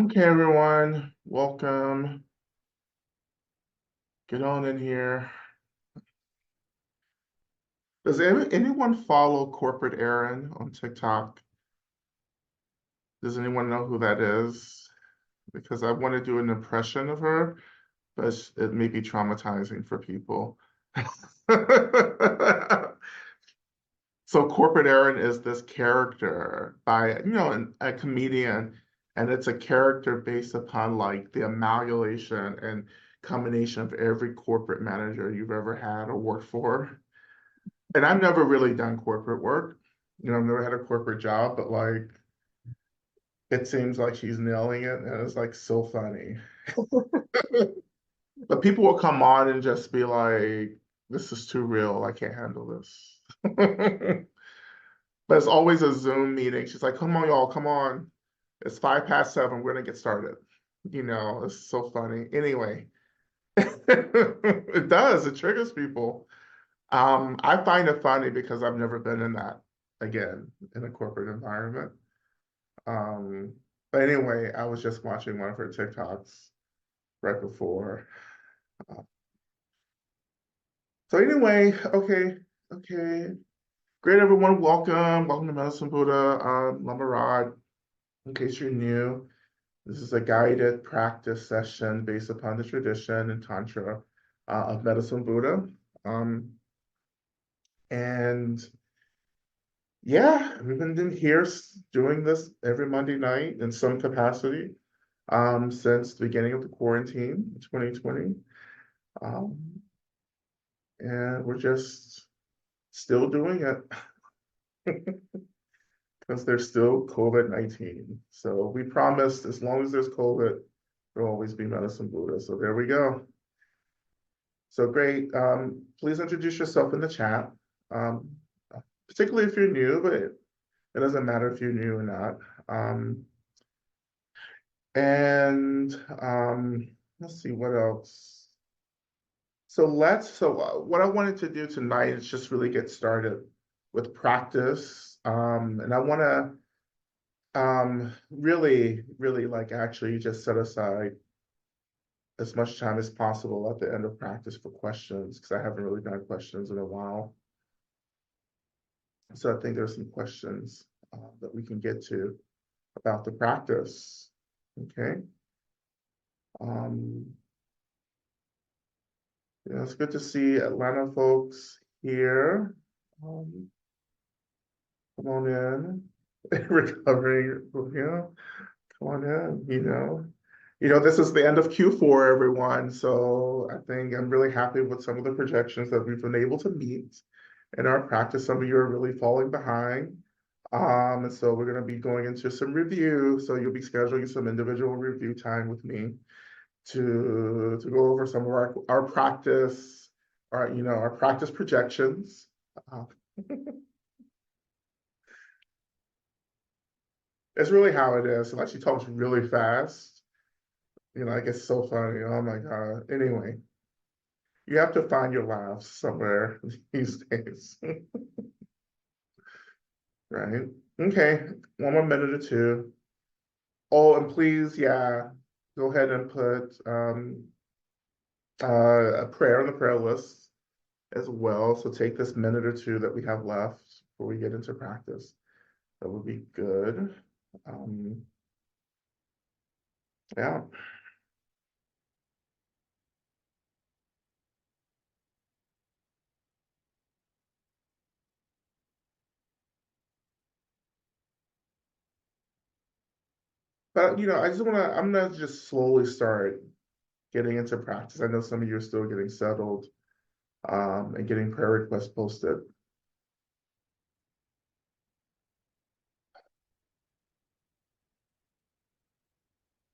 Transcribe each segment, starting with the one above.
Okay, everyone, welcome. Get on in here. Does anyone follow Corporate Erin on TikTok? Does anyone know who that is? Because I want to do an impression of her, but it may be traumatizing for people. So Corporate Erin is this character by, a comedian, and it's a character based upon like the amalgamation and combination of every corporate manager you've ever had or worked for. And I've never really done corporate work. I've never had a corporate job, but like it seems like she's nailing it, and it's like so funny. But people will come on and just be like, "This is too real. I can't handle this." But it's always a Zoom meeting. She's like, "Come on, y'all, come on. It's 7:05. We're gonna get started." It's so funny. Anyway, it does. It triggers people. I find it funny because I've never been in that again in a corporate environment. Um, but anyway, I was just watching one of her TikToks right before. Uh, so anyway, okay. Great, everyone. Welcome to Medicine Buddha, Lama Rod. In case you're new, this is a guided practice session based upon the tradition and Tantra of Medicine Buddha. Um, and yeah, we've been in here doing this every Monday night in some capacity since the beginning of the quarantine in 2020. Um, and we're just still doing it because there's still COVID-19. So we promised as long as there's COVID, there'll always be Medicine Buddha. So there we go. So great. Please introduce yourself in the chat, um, particularly if you're new, but it doesn't matter if you're new or not. And let's see what else. So what I wanted to do tonight is just really get started with practice. And I want to really like actually just set aside as much time as possible at the end of practice for questions because I haven't really done questions in a while. So I think there's some questions that we can get to about the practice. Okay. Um, Yeah, it's good to see Atlanta folks here. Um, come on in. Recovering, come on in, this is the end of Q4, everyone. So I think I'm really happy with some of the projections that we've been able to meet in our practice. Some of you are really falling behind. And so we're going to be going into some review. So you'll be scheduling some individual review time with me to go over some of our practice, our practice projections. Uh, it's really how it is. Like she talks really fast. Like it's so funny. Oh my God. Anyway, you have to find your laughs somewhere these days. Right? Okay, one more minute or two. Oh, and please, yeah, go ahead and put a prayer on the prayer list as well. So take this minute or two that we have left before we get into practice. That would be good. Um, yeah. But I'm gonna just slowly start getting into practice. I know some of you are still getting settled and getting prayer requests posted.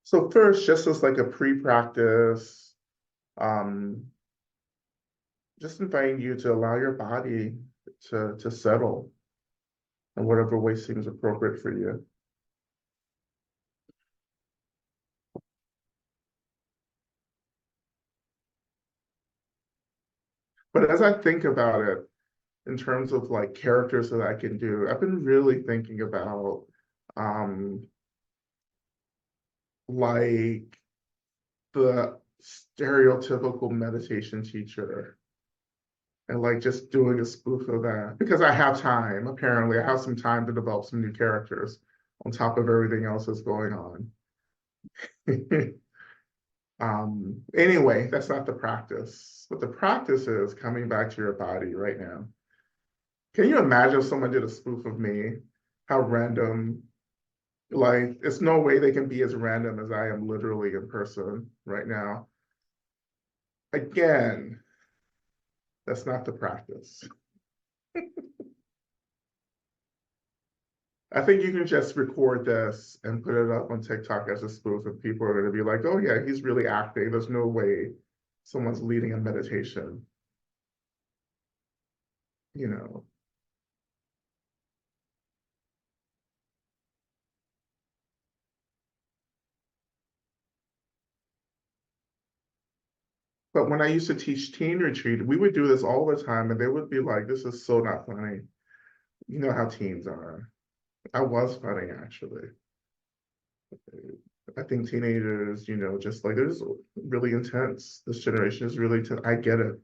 So first, just as like a pre-practice, um, just inviting you to allow your body to settle in whatever way seems appropriate for you. But as I think about it, in terms of like characters that I can do, I've been really thinking about um, like the stereotypical meditation teacher and like just doing a spoof of that because I have time. Apparently, I have some time to develop some new characters on top of everything else that's going on. Anyway, that's not the practice. What the practice is coming back to your body right now. Can you imagine if someone did a spoof of me? How random. Like, it's no way they can be as random as I am literally in person right now. Again, that's not the practice. I think you can just record this and put it up on TikTok as a spoof, and people are going to be like, oh, yeah, he's really acting. There's no way someone's leading a meditation, you know. But when I used to teach teen retreat, we would do this all the time, and they would be like, this is so not funny. You know how teens are. I was funny, actually. I think teenagers, just like there's really intense. This generation is really intense. I get it.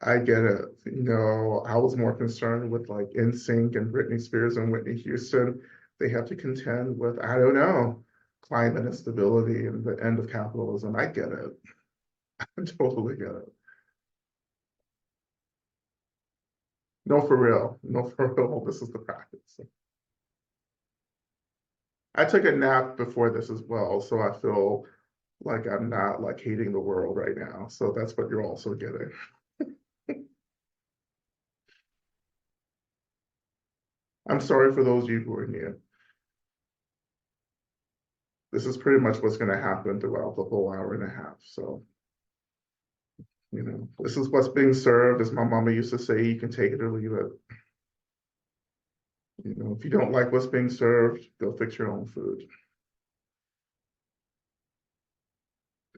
I get it. I was more concerned with like NSYNC and Britney Spears and Whitney Houston. They have to contend with, I don't know, climate instability and the end of capitalism. I get it. I totally get it. No, for real. No, for real. This is the practice. I took a nap before this as well, so I feel like I'm not like hating the world right now. So that's what you're also getting. I'm sorry for those of you who are new. This is pretty much what's going to happen throughout the whole hour and a half. So, this is what's being served. As my mama used to say, you can take it or leave it. If you don't like what's being served, go fix your own food.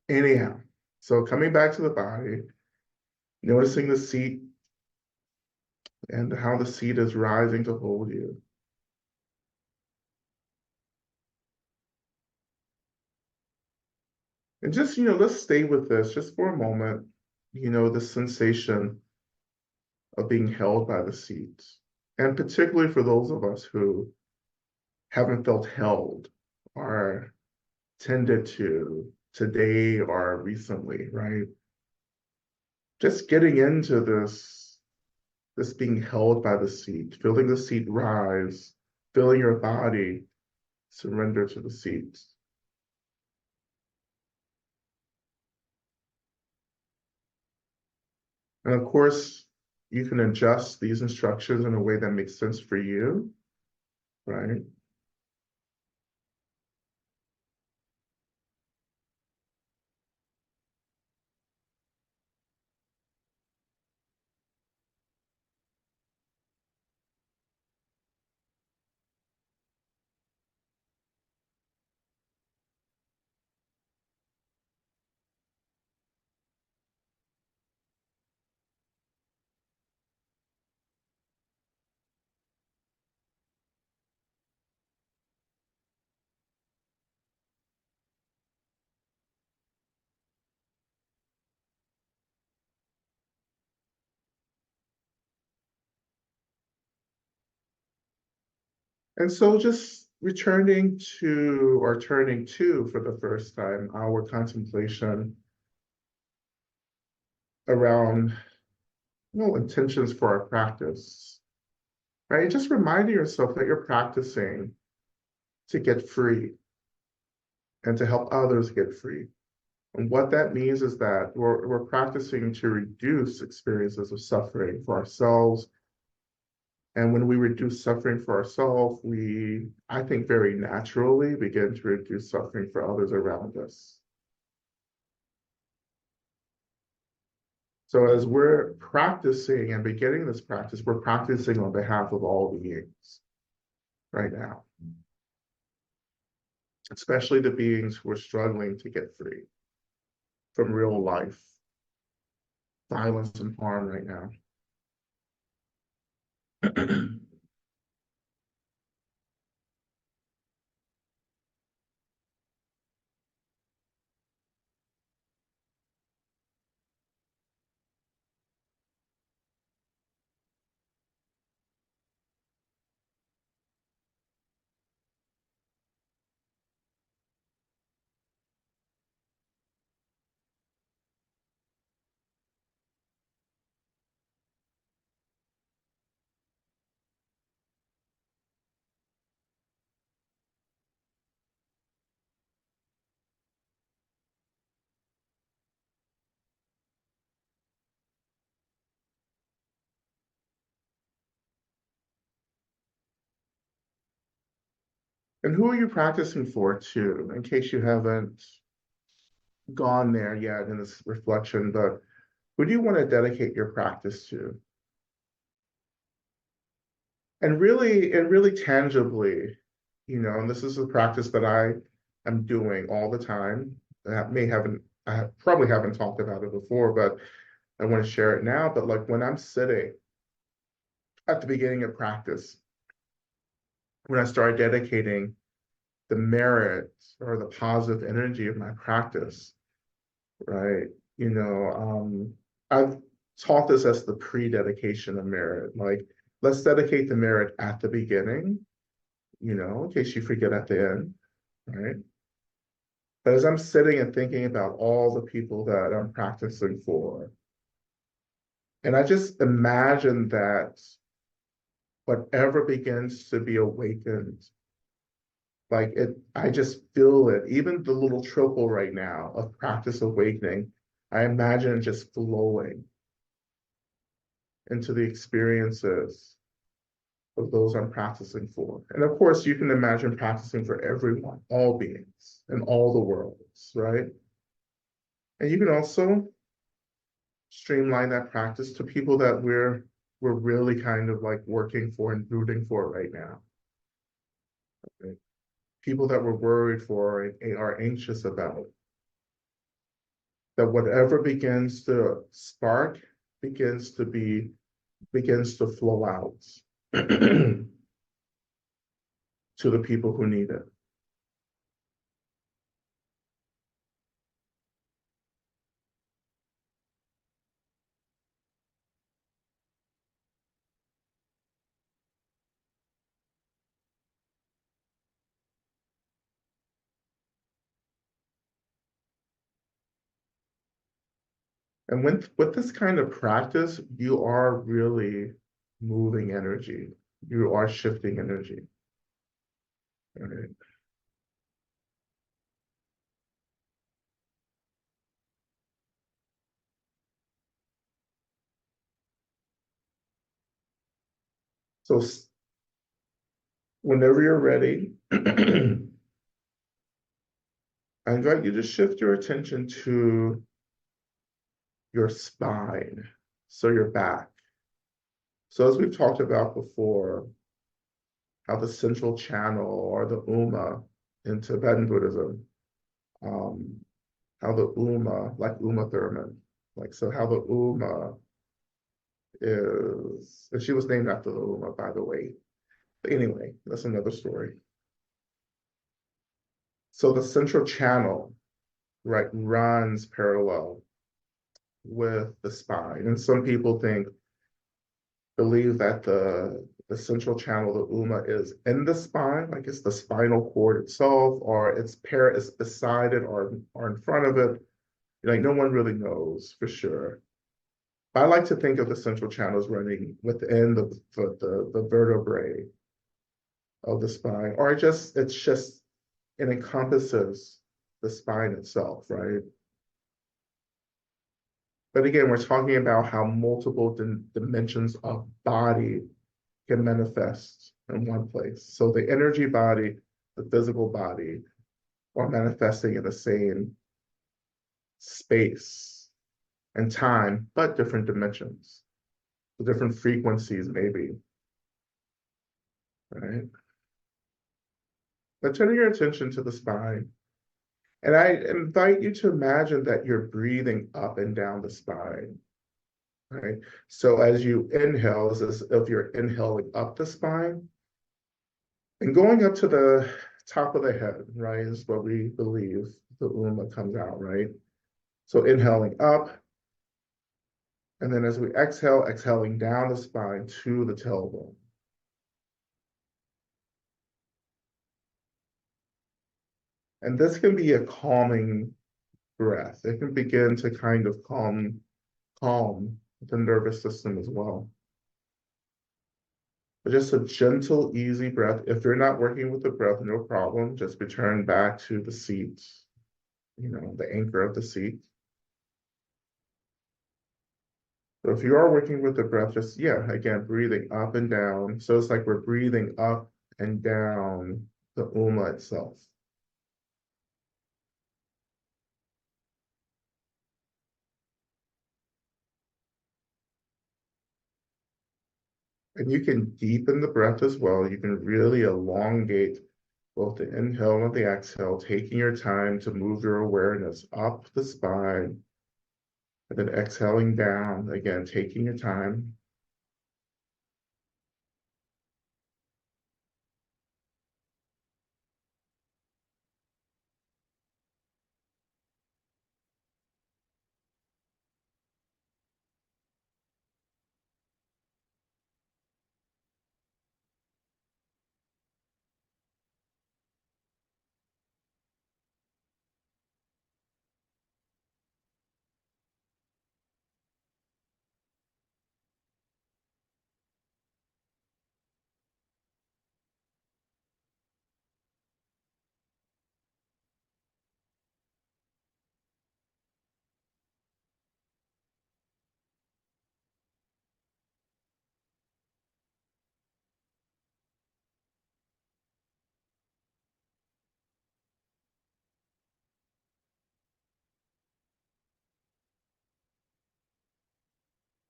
Anyhow, so coming back to the body, noticing the seat and how the seat is rising to hold you. And just, let's stay with this just for a moment. The sensation of being held by the seat. And particularly for those of us who haven't felt held or tended to today or recently, right? Just getting into this being held by the seat, feeling the seat rise, feeling your body surrender to the seat. And of course, you can adjust these instructions in a way that makes sense for you, right? And so just returning to or turning to for the first time our contemplation around intentions for our practice, right? Just reminding yourself that you're practicing to get free and to help others get free. And what that means is that we're practicing to reduce experiences of suffering for ourselves. And when we reduce suffering for ourselves, we, I think, very naturally begin to reduce suffering for others around us. So as we're practicing and beginning this practice, we're practicing on behalf of all beings right now, especially the beings who are struggling to get free from real life violence and harm right now. And who are you practicing for too, in case you haven't gone there yet in this reflection, but who do you want to dedicate your practice to? And really tangibly, and this is a practice that I am doing all the time. I probably haven't talked about it before, but I want to share it now. But like when I'm sitting at the beginning of practice, when I start dedicating the merit or the positive energy of my practice, right? I've taught this as the pre-dedication of merit. Like, let's dedicate the merit at the beginning, in case you forget at the end, right? But as I'm sitting and thinking about all the people that I'm practicing for, and I just imagine that whatever begins to be awakened, like I just feel it, even the little trickle right now of practice awakening, I imagine it just flowing into the experiences of those I'm practicing for. And of course, you can imagine practicing for everyone, all beings, in all the worlds, right? And you can also streamline that practice to people that we're really kind of like working for and rooting for right now. Right? People that we're worried for and are anxious about. That whatever begins to spark begins to flow out to the people who need it. And with this kind of practice, you are really moving energy. You are shifting energy. Right? So whenever you're ready, I invite you to shift your attention to your spine, so your back. So as we've talked about before, how the central channel or the Uma in Tibetan Buddhism, um, how the Uma, like Uma Thurman, like so how the Uma is, and she was named after the Uma, by the way. But anyway, that's another story. So the central channel, right, runs parallel with the spine. And some people believe that the central channel, the Uma, is in the spine, like it's the spinal cord itself, or it's beside it or in front of it. Like no one really knows for sure. I like to think of the central channels running within the vertebrae of the spine, or it encompasses the spine itself, right? But again, we're talking about how multiple dimensions of body can manifest in one place. So the energy body, the physical body, are manifesting in the same space and time, but different dimensions, different frequencies, maybe, right? But turning your attention to the spine, and I invite you to imagine that you're breathing up and down the spine, right? So as you inhale, it's as if you're inhaling up the spine and going up to the top of the head, right? Is what we believe the Uma comes out, right? So inhaling up, and then as we exhale, exhaling down the spine to the tailbone. And this can be a calming breath. It can begin to kind of calm the nervous system as well. But just a gentle, easy breath. If you're not working with the breath, no problem. Just return back to the seat, the anchor of the seat. So if you are working with the breath, again, breathing up and down. So it's like we're breathing up and down the Uma itself. And you can deepen the breath as well. You can really elongate both the inhale and the exhale, taking your time to move your awareness up the spine, and then exhaling down, again, taking your time.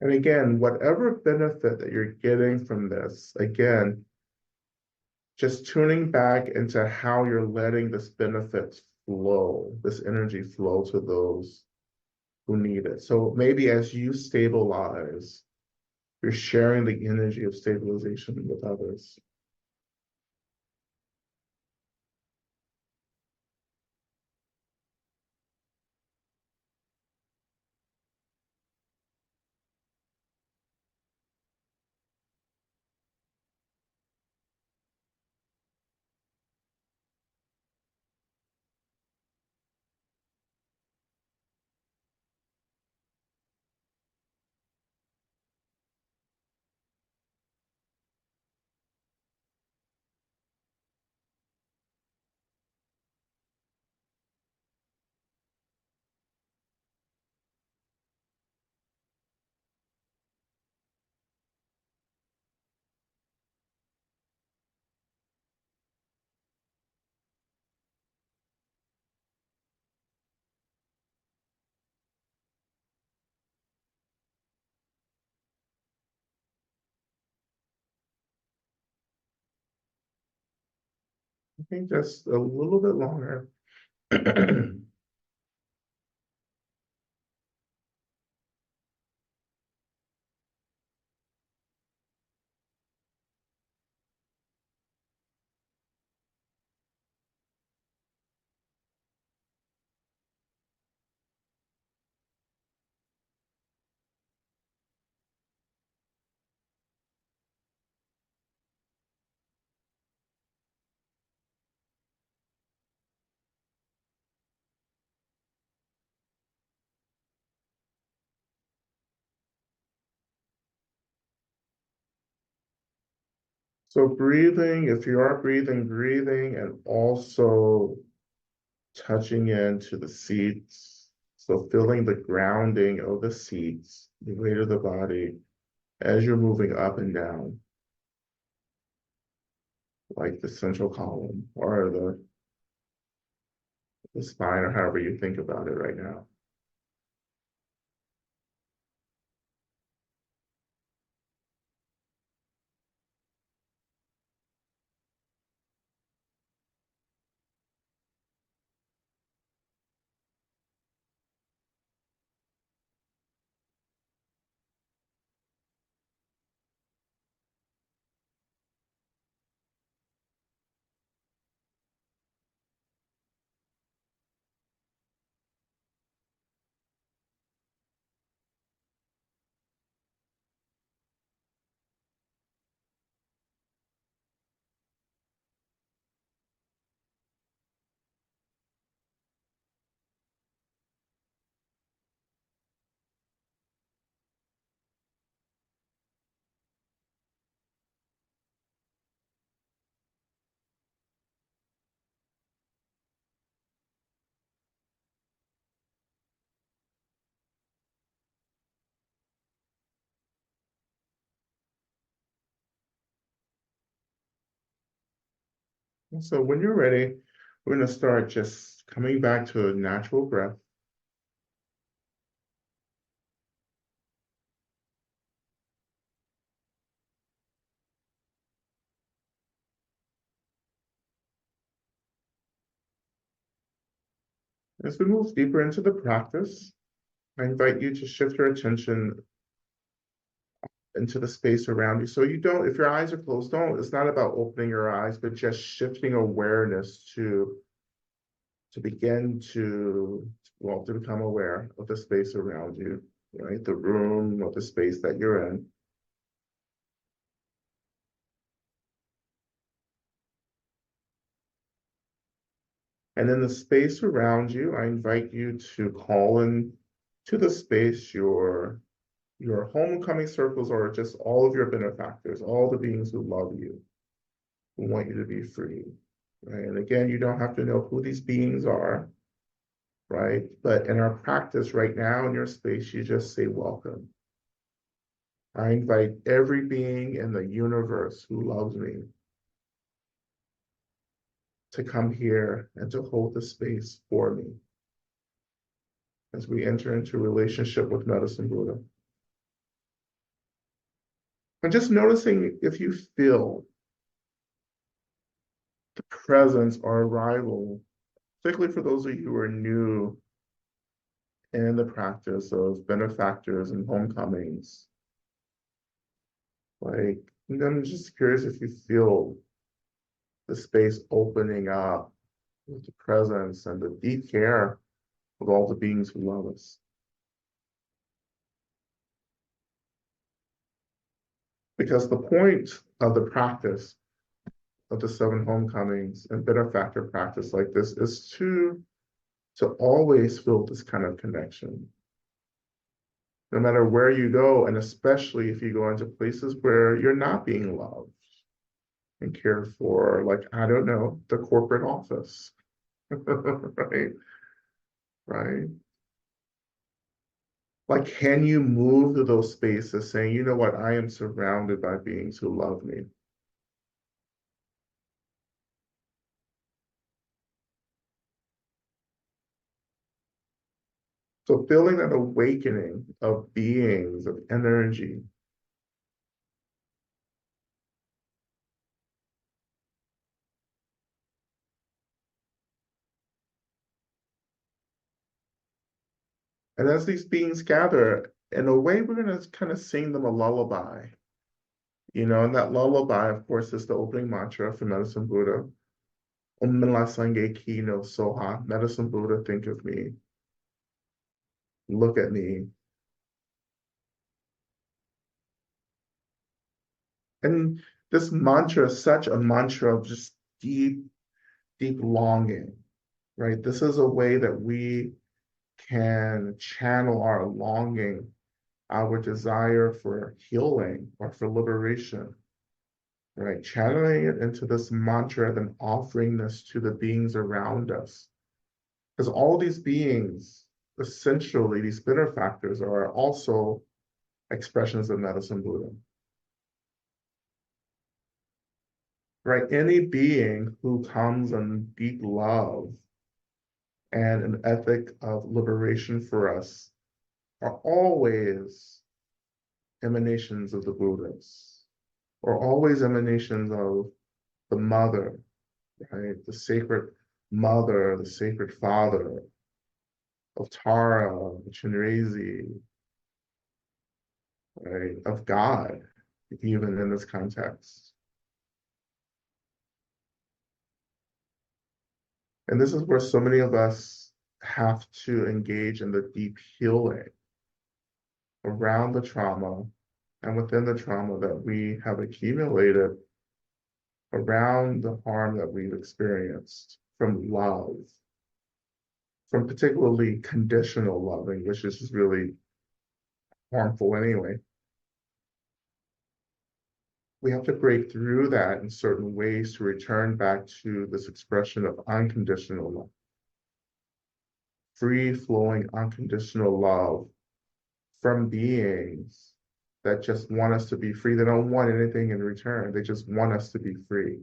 And again, whatever benefit that you're getting from this, again, just tuning back into how you're letting this benefit flow, this energy flow to those who need it. So maybe as you stabilize, you're sharing the energy of stabilization with others. I think just a little bit longer. So breathing, if you are breathing, and also touching into the seats. So feeling the grounding of the seats, the weight of the body as you're moving up and down, like the central column or the spine, or however you think about it right now. So when you're ready, we're going to start just coming back to a natural breath. As we move deeper into the practice, I invite you to shift your attention into the space around you. So you don't, if your eyes are closed, don't, it's not about opening your eyes, but just shifting awareness to begin to, well, to become aware of the space around you, right? The room or the space that you're in. And in the space around you, I invite you to call in to the space your homecoming circles, or just all of your benefactors, all the beings who love you, who want you to be free. Right? And again, you don't have to know who these beings are, right? But in our practice right now in your space, you just say welcome. I invite every being in the universe who loves me to come here and to hold the space for me as we enter into relationship with Medicine Buddha. And just noticing if you feel the presence or arrival, particularly for those of you who are new in the practice of benefactors and homecomings. Like, I'm just curious if you feel the space opening up with the presence and the deep care of all the beings who love us. Because the point of the practice of the seven homecomings and benefactor practice like this is to always feel this kind of connection. No matter where you go, and especially if you go into places where you're not being loved and cared for, like, I don't know, the corporate office, right? Right? Like, can you move to those spaces saying, you know what, I am surrounded by beings who love me? So feeling that awakening of beings, of energy, and as these beings gather, in a way, we're going to kind of sing them a lullaby. And that lullaby, of course, is the opening mantra for Medicine Buddha. Om Mala Sange Ki no Soha, Medicine Buddha, think of me, look at me. And this mantra is such a mantra of just deep, deep longing, right? This is a way that we can channel our longing, our desire for healing or for liberation, right? Channeling it into this mantra, then offering this to the beings around us. Because all these beings, essentially, these benefactors, are also expressions of Medicine Buddha. Right? Any being who comes in deep love and an ethic of liberation for us are always emanations of the Buddhas, or always emanations of the mother, right? The sacred mother, the sacred father of Tara, Chinrezi, right? Of God, even in this context. And this is where so many of us have to engage in the deep healing around the trauma and within the trauma that we have accumulated around the harm that we've experienced from love, from particularly conditional loving, which is really harmful anyway. We have to break through that in certain ways to return back to this expression of unconditional love, free flowing unconditional love from beings that just want us to be free. They don't want anything in return. They just want us to be free.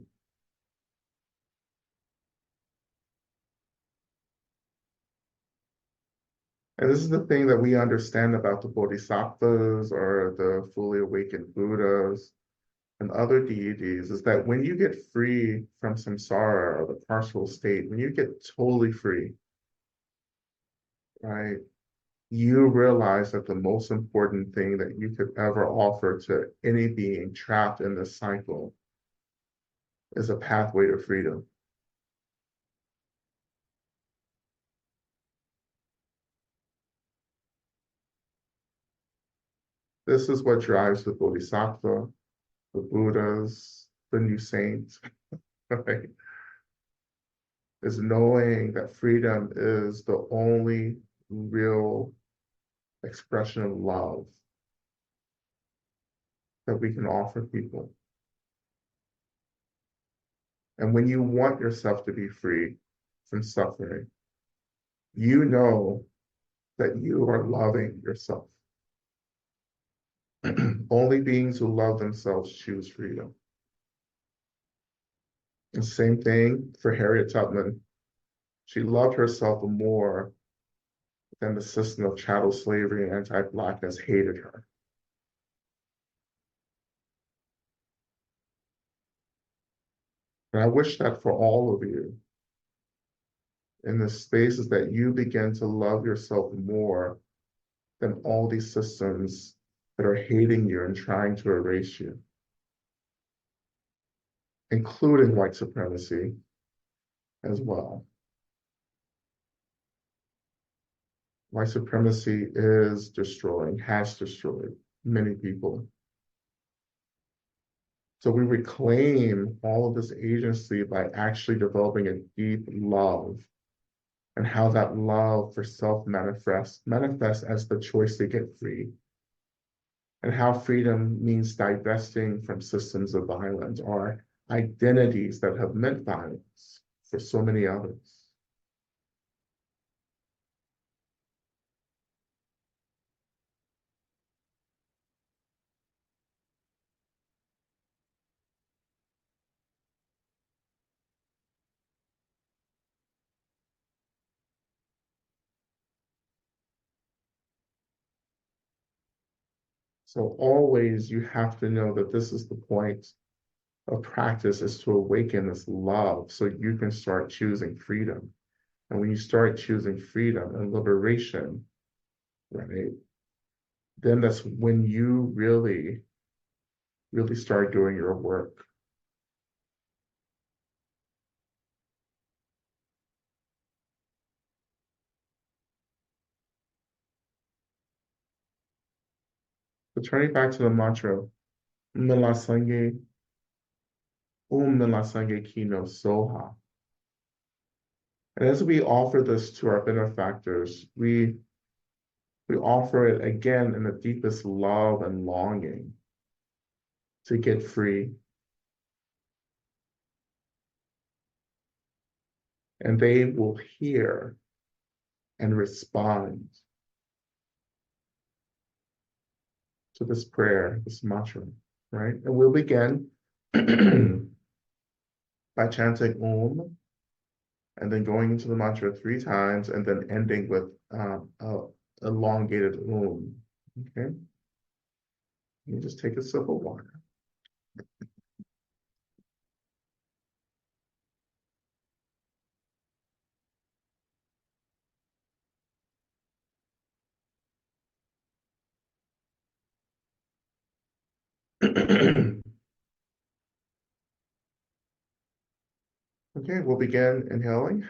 And this is the thing that we understand about the bodhisattvas or the fully awakened Buddhas and other deities is that when you get free from samsara or the partial state, when you get totally free, right, you realize that the most important thing that you could ever offer to any being trapped in this cycle is a pathway to freedom. This is what drives the bodhisattva, the Buddhas, the new saints, right? Is knowing that freedom is the only real expression of love that we can offer people. And when you want yourself to be free from suffering, you know that you are loving yourself. Only beings who love themselves choose freedom. The same thing for Harriet Tubman. She loved herself more than the system of chattel slavery and anti-Blackness hated her. And I wish that for all of you in the spaces that you begin to love yourself more than all these systems that are hating you and trying to erase you, including white supremacy as well. White supremacy is destroying, has destroyed many people. So we reclaim all of this agency by actually developing a deep love and how that love for self manifests as the choice to get free. And how freedom means divesting from systems of violence or identities that have meant violence for so many others. So always you have to know that this is the point of practice, is to awaken this love so you can start choosing freedom. And when you start choosing freedom and liberation, right, then that's when you really, really start doing your work. So turning back to the mantra, Mila Sange, Mila Sange Kino Soha. And as we offer this to our benefactors, we offer it again in the deepest love and longing to get free. And they will hear and respond to this prayer, this mantra, right? And we'll begin by chanting Om, and then going into the mantra 3 times, and then ending with a elongated Om. Okay? You just take a sip of water. Okay, we'll begin inhaling.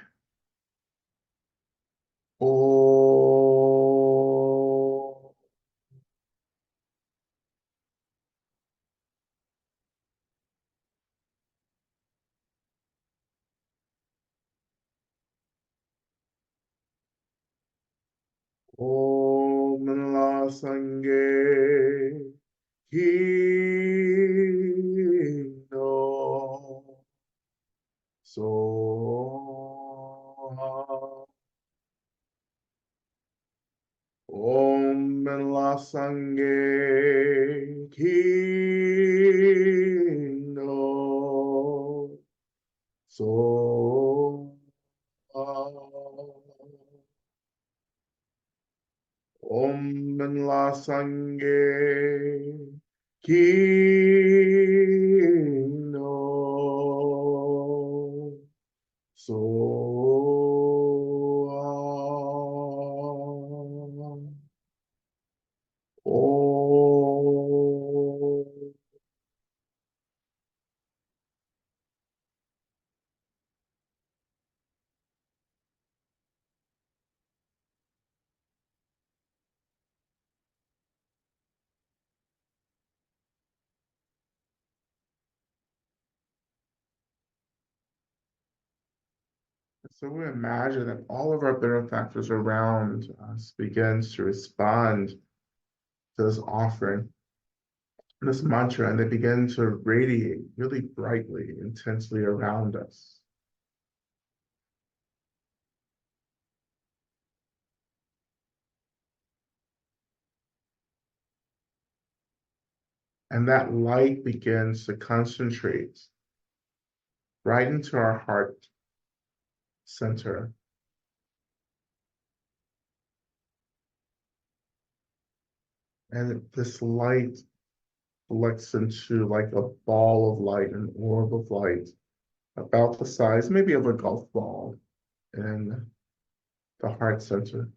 Om. Om La Sange Kino Soha. Om La Sange Kino Soha. en la sangre que no oh. So we imagine that all of our benefactors around us begins to respond to this offering, this mantra, and they begin to radiate really brightly, intensely around us. And that light begins to concentrate right into our heart center. And this light collects into like a ball of light, an orb of light, about the size maybe of a golf ball in the heart center.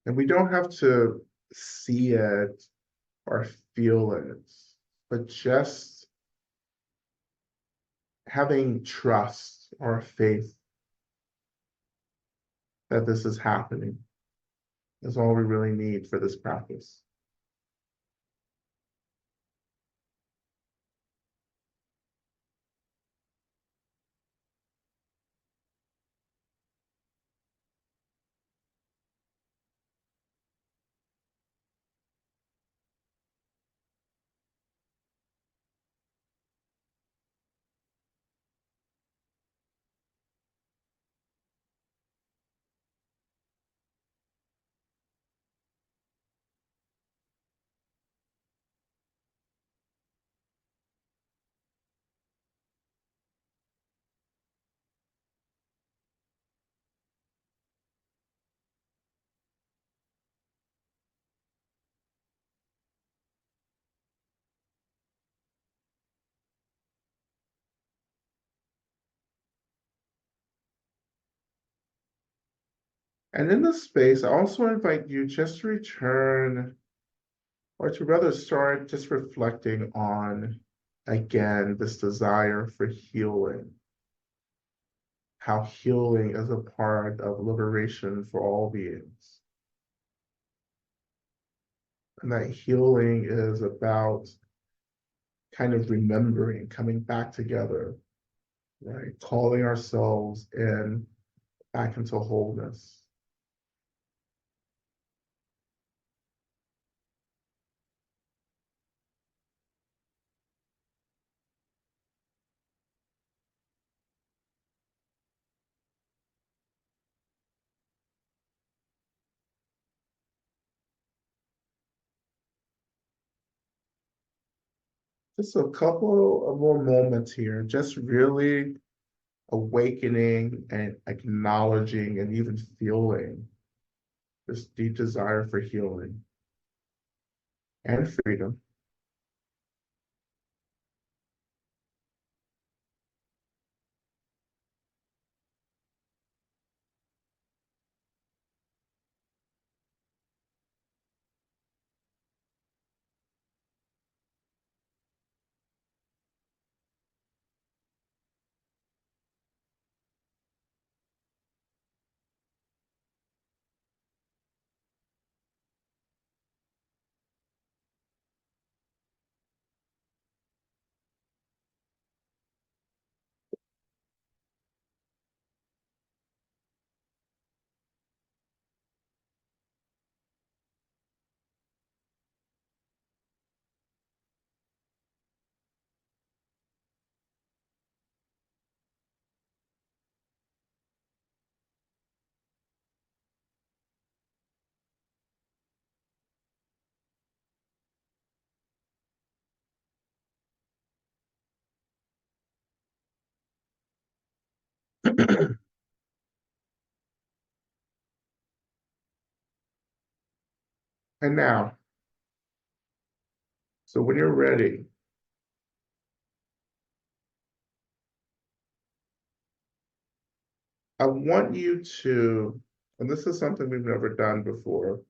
And we don't have to see it or feel it, but just having trust or faith that this is happening is all we really need for this practice. And in this space, I also invite you just to return, or to rather start just reflecting on, again, this desire for healing, how healing is a part of liberation for all beings. And that healing is about kind of remembering, coming back together, right? Calling ourselves in back into wholeness. Just a couple of more moments here, just really awakening and acknowledging and even feeling this deep desire for healing and freedom. And now, so when you're ready, I want you to, and this is something we've never done before,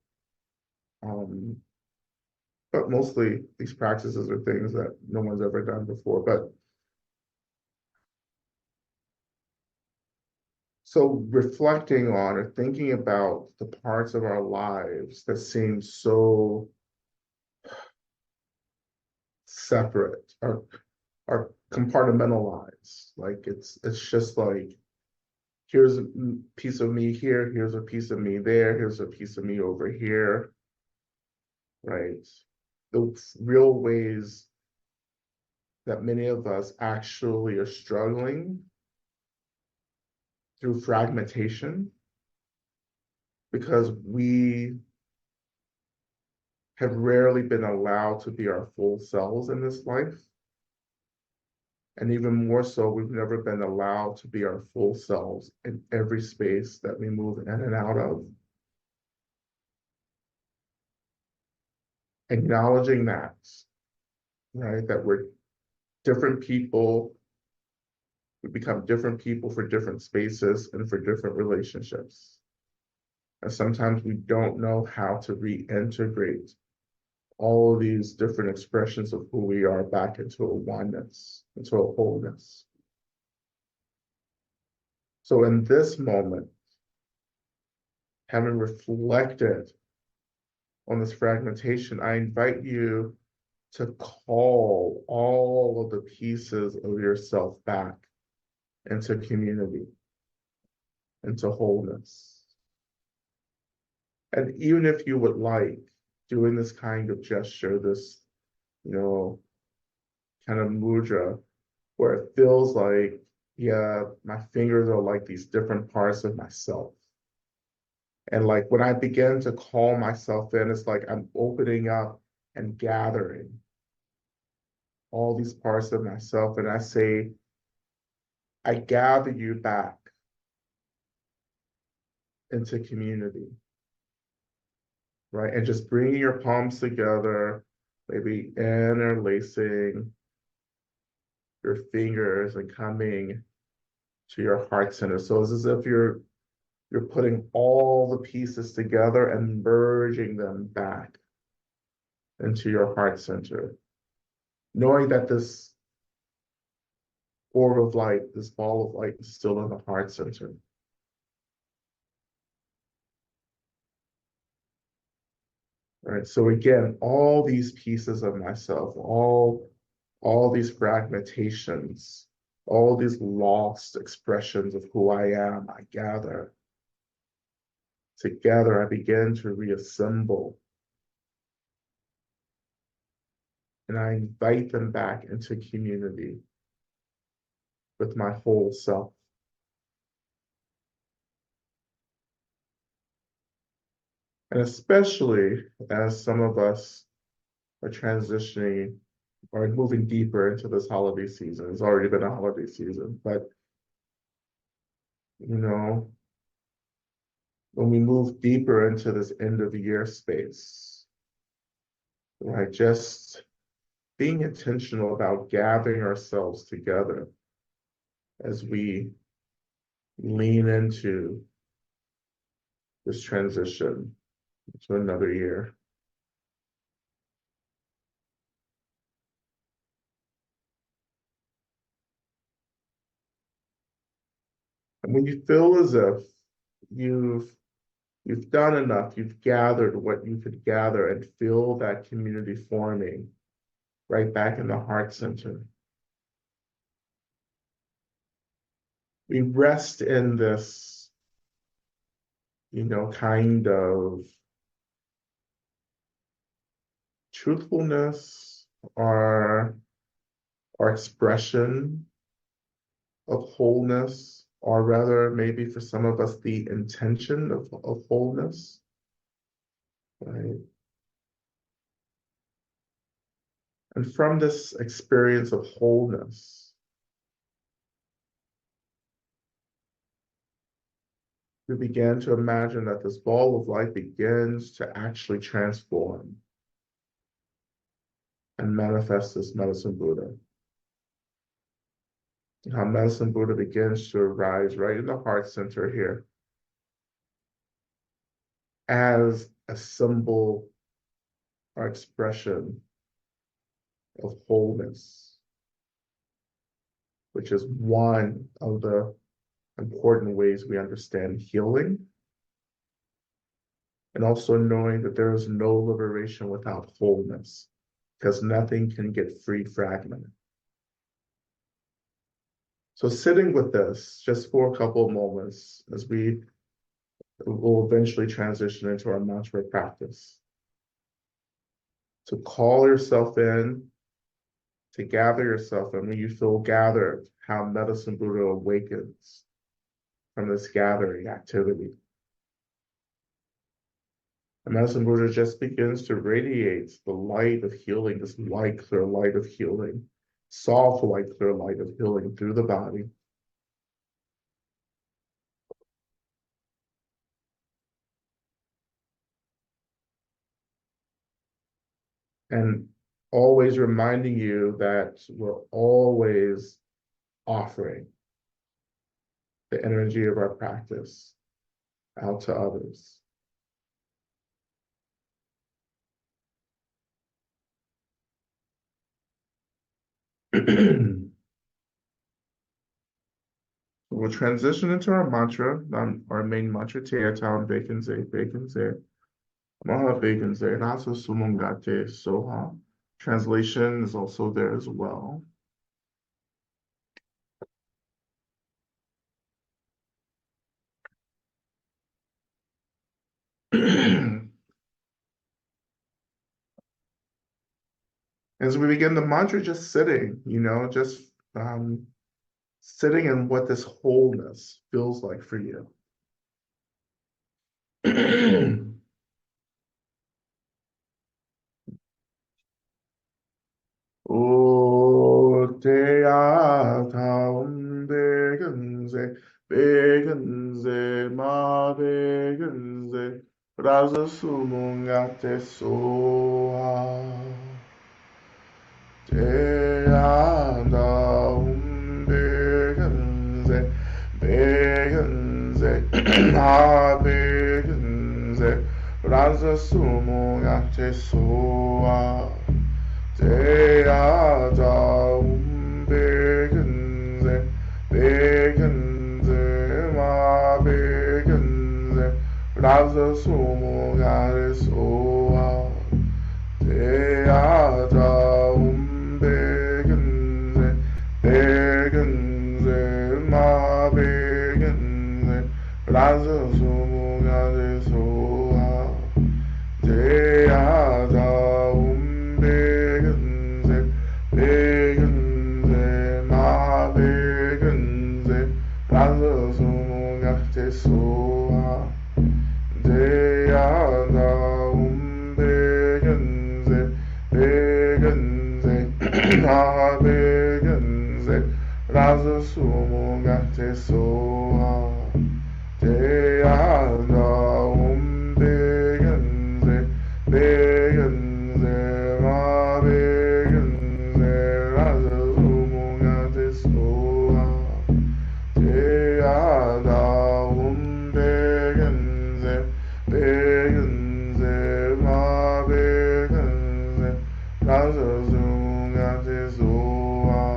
um, but mostly these practices are things that no one's ever done before. But so reflecting on or thinking about the parts of our lives that seem so separate or compartmentalized. Like it's just like here's a piece of me here, here's a piece of me there, here's a piece of me over here, right? The real ways that many of us actually are struggling through fragmentation because we have rarely been allowed to be our full selves in this life. And even more so, we've never been allowed to be our full selves in every space that we move in and out of. Acknowledging that, right? That we're different people, we become different people for different spaces and for different relationships. And sometimes we don't know how to reintegrate all of these different expressions of who we are back into a oneness, into a wholeness. So in this moment, having reflected on this fragmentation, I invite you to call all of the pieces of yourself back into community, into wholeness. And even if you would like doing this kind of gesture, this, you know, kind of mudra, where it feels like, yeah, my fingers are like these different parts of myself. And like when I begin to call myself in, it's like I'm opening up and gathering all these parts of myself. And I say, I gather you back into community, right? And just bringing your palms together, maybe interlacing your fingers and coming to your heart center. So it's as if you're putting all the pieces together and merging them back into your heart center, knowing that this orb of light, this ball of light is still in the heart center. Right. So again, all these pieces of myself, all these fragmentations, all these lost expressions of who I am, I gather. Together, I begin to reassemble and I invite them back into community with my whole self. And especially as some of us are transitioning or moving deeper into this holiday season. It's already been a holiday season, but you know, when we move deeper into this end of the year space, right, just being intentional about gathering ourselves together as we lean into this transition to another year. And when you feel as if you've you've done enough, you've gathered what you could gather and feel that community forming right back in the heart center. We rest in this, kind of truthfulness or expression of wholeness, or rather, maybe for some of us, the intention of wholeness, right? And from this experience of wholeness, we began to imagine that this ball of light begins to actually transform and manifest as Medicine Buddha. How Medicine Buddha begins to arise right in the heart center here as a symbol or expression of wholeness, which is one of the important ways we understand healing, and also knowing that there is no liberation without wholeness, because nothing can get free fragmented. So sitting with this just for a couple of moments as we will eventually transition into our mantra practice. To call yourself in, to gather yourself in. When you feel gathered, how Medicine Buddha awakens from this gathering activity. And Medicine Buddha just begins to radiate the light of healing, this light, clear light of healing, soft light, clear light of healing through the body. And always reminding you that we're always offering the energy of our practice out to others. We'll transition into our mantra, our main mantra, Teatan Bekenze, Bekenze, Maha Bekenze, Rasa Sumungate Soha. Translation is also there as well. As we begin the mantra, just sitting, just sitting in what this wholeness feels like for you. O te ataum begenze, begenze, ma begenze, rasa sumungate soa. Te ataum begenze, begenze, ma begenze, rasa sumungate soa. Te ataum begenze, begenze, ma begenze, rasa sumungate soa. Te ataum begenze, begenze, ma begenze, rasa sumungate soa. Te ataum begenze, begenze, ma begenze, rasa sumungate soa. Te ataum begenze, begenze, ma begenze, rasa sumungate soa. Te ataum begenze, begenze, ma begenze, rasa sumungate soa. Te ataum begenze,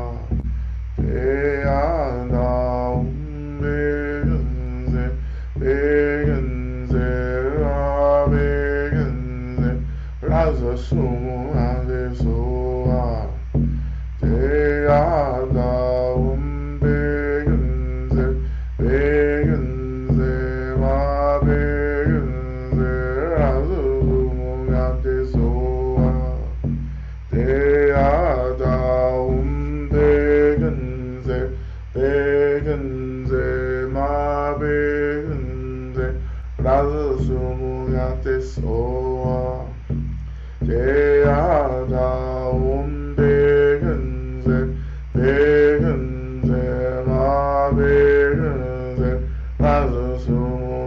begenze, ma begenze, rasa sumungate soa. Te ataum begenze, begenze, ma begenze, rasa sumungate soa. Te ataum begenze, begenze, ma begenze, rasa sumungate soa. Te ataum begenze, begenze, ma begenze, rasa sumungate soa. Te ataum begenze, begenze, ma begenze, rasa sumungate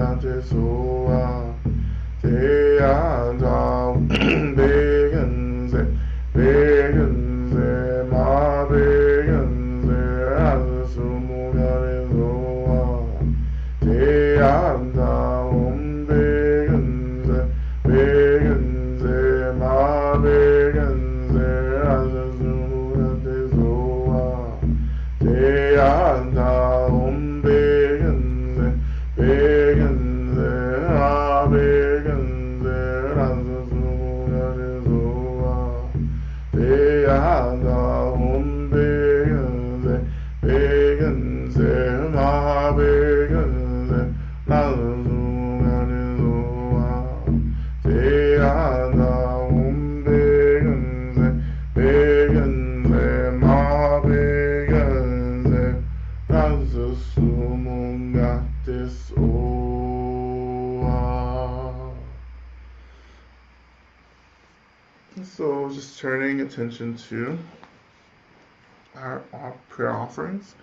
gante soa. Te anda begense, begense, ma begense, asumugare soa. Te anda begense, begense, ma begense, asumugare soa. Te anda begense, begense, ma begense, asumugare soa. Te anda begense, begense, ma begense, asumugare soa. Te anda begense, begense, ma begense, asumugate soa. So just turning attention to our prayer offerings.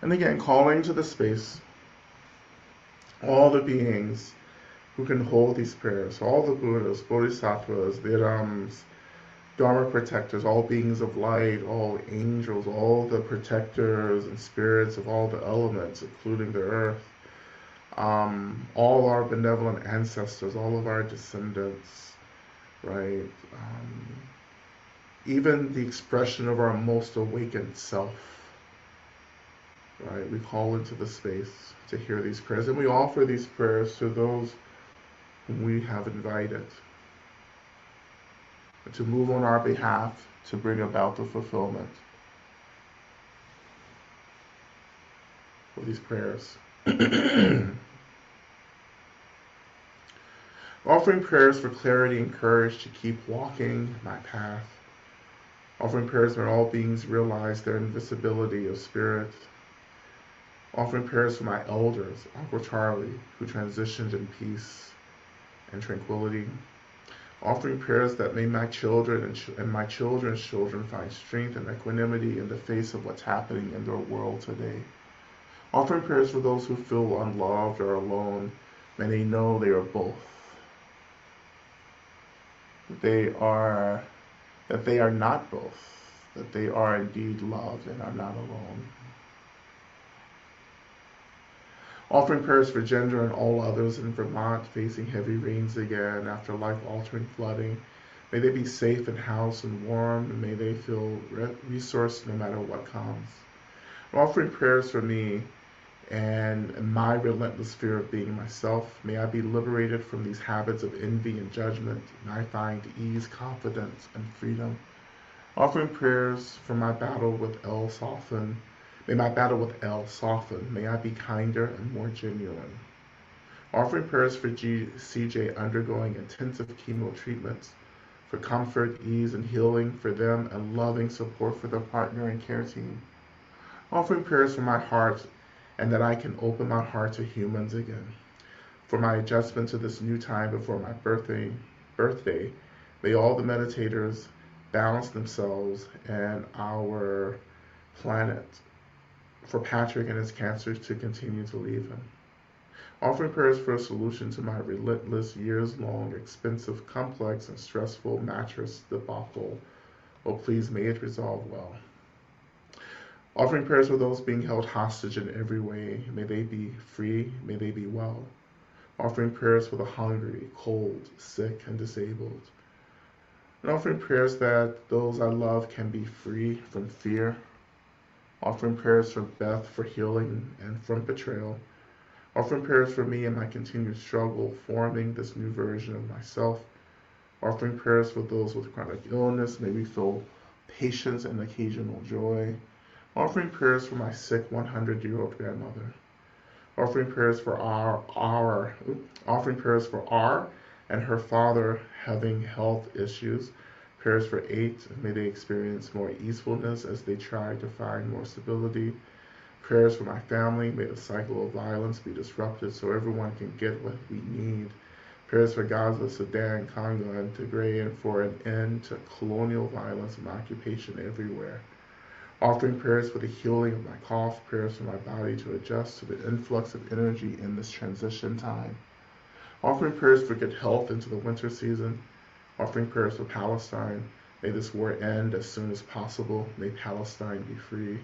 And again, calling to the space all the beings who can hold these prayers, all the Buddhas, Bodhisattvas, the Adams, Dharma protectors, all beings of light, all angels, all the protectors and spirits of all the elements, including the earth, all our benevolent ancestors, all of our descendants, right? Even the expression of our most awakened self, right? We call into the space to hear these prayers, and we offer these prayers to those whom we have invited to move on our behalf to bring about the fulfillment of these prayers. Offering prayers for clarity and courage to keep walking my path. Offering prayers when all beings realize their invisibility of spirit. Offering prayers for my elders, Uncle Charlie, who transitioned in peace and tranquility. Offering prayers that may my children and my children's children find strength and equanimity in the face of what's happening in their world today. Offering prayers for those who feel unloved or alone. May they know they are both. That they are not both. That they are indeed loved and are not alone. Offering prayers for Ginger and all others in Vermont facing heavy rains again after life-altering flooding. May they be safe and housed and warm, and may they feel resourced no matter what comes. Offering prayers for me and my relentless fear of being myself. May I be liberated from these habits of envy and judgment, and I find ease, confidence, and freedom. Offering prayers for my battle with El soften. May my battle with El soften. May I be kinder and more genuine. Offering prayers for CJ undergoing intensive chemo treatments, for comfort, ease, and healing for them, and loving support for their partner and care team. Offering prayers for my heart, and that I can open my heart to humans again. For my adjustment to this new time before my birthday, may all the meditators balance themselves and our planet. For Patrick and his cancers to continue to leave him. Offering prayers for a solution to my relentless, years-long, expensive, complex, and stressful mattress debacle. Oh, please, may it resolve well. Offering prayers for those being held hostage in every way. May they be free, may they be well. Offering prayers for the hungry, cold, sick, and disabled. And offering prayers that those I love can be free from fear. Offering prayers for Beth for healing and from betrayal. Offering prayers for me and my continued struggle forming this new version of myself. Offering prayers for those with chronic illness. May we feel patience and occasional joy. Offering prayers for my sick 100-year-old grandmother. Offering prayers for offering prayers for R and her father having health issues. Prayers for 8, may they experience more easefulness as they try to find more stability. Prayers for my family, may the cycle of violence be disrupted so everyone can get what we need. Prayers for Gaza, Sudan, Congo, and Tigray, and for an end to colonial violence and occupation everywhere. Offering prayers for the healing of my cough, prayers for my body to adjust to the influx of energy in this transition time. Offering prayers for good health into the winter season. Offering prayers for Palestine. May this war end as soon as possible. May Palestine be free.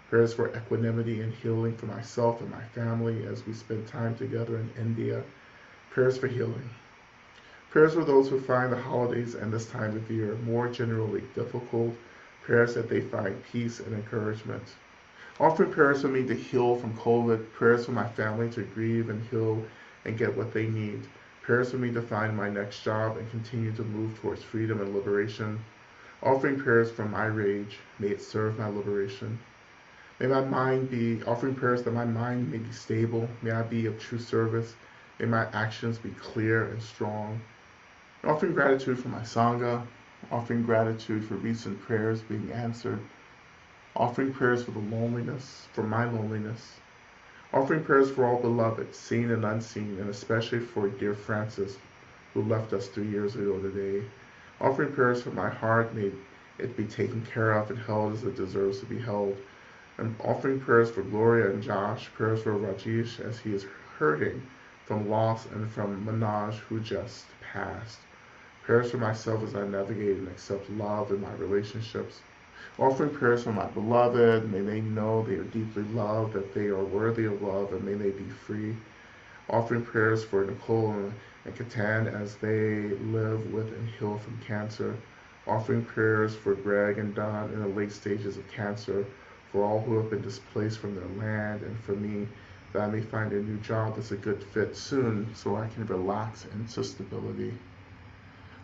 Prayers for equanimity and healing for myself and my family as we spend time together in India. Prayers for healing. Prayers for those who find the holidays and this time of year more generally difficult. Prayers that they find peace and encouragement. Offering prayers for me to heal from COVID. Prayers for my family to grieve and heal and get what they need. Prayers for me to find my next job and continue to move towards freedom and liberation. Offering prayers for my rage. May it serve my liberation. May my mind be, offering prayers that my mind may be stable. May I be of true service. May my actions be clear and strong. Offering gratitude for my Sangha. Offering gratitude for recent prayers being answered. Offering prayers for the loneliness, for my loneliness. Offering prayers for all beloved, seen and unseen, and especially for dear Francis, who left us 3 years ago today. Offering prayers for my heart, may it be taken care of and held as it deserves to be held. And offering prayers for Gloria and Josh, prayers for Rajesh as he is hurting from loss, and from Manoj, who just passed. Prayers for myself as I navigate and accept love in my relationships. Offering prayers for my beloved, may they know they are deeply loved, that they are worthy of love, and may they be free. Offering prayers for Nicole and Catan as they live with and heal from cancer. Offering prayers for Greg and Don in the late stages of cancer, for all who have been displaced from their land, and for me, that I may find a new job that's a good fit soon so I can relax into stability.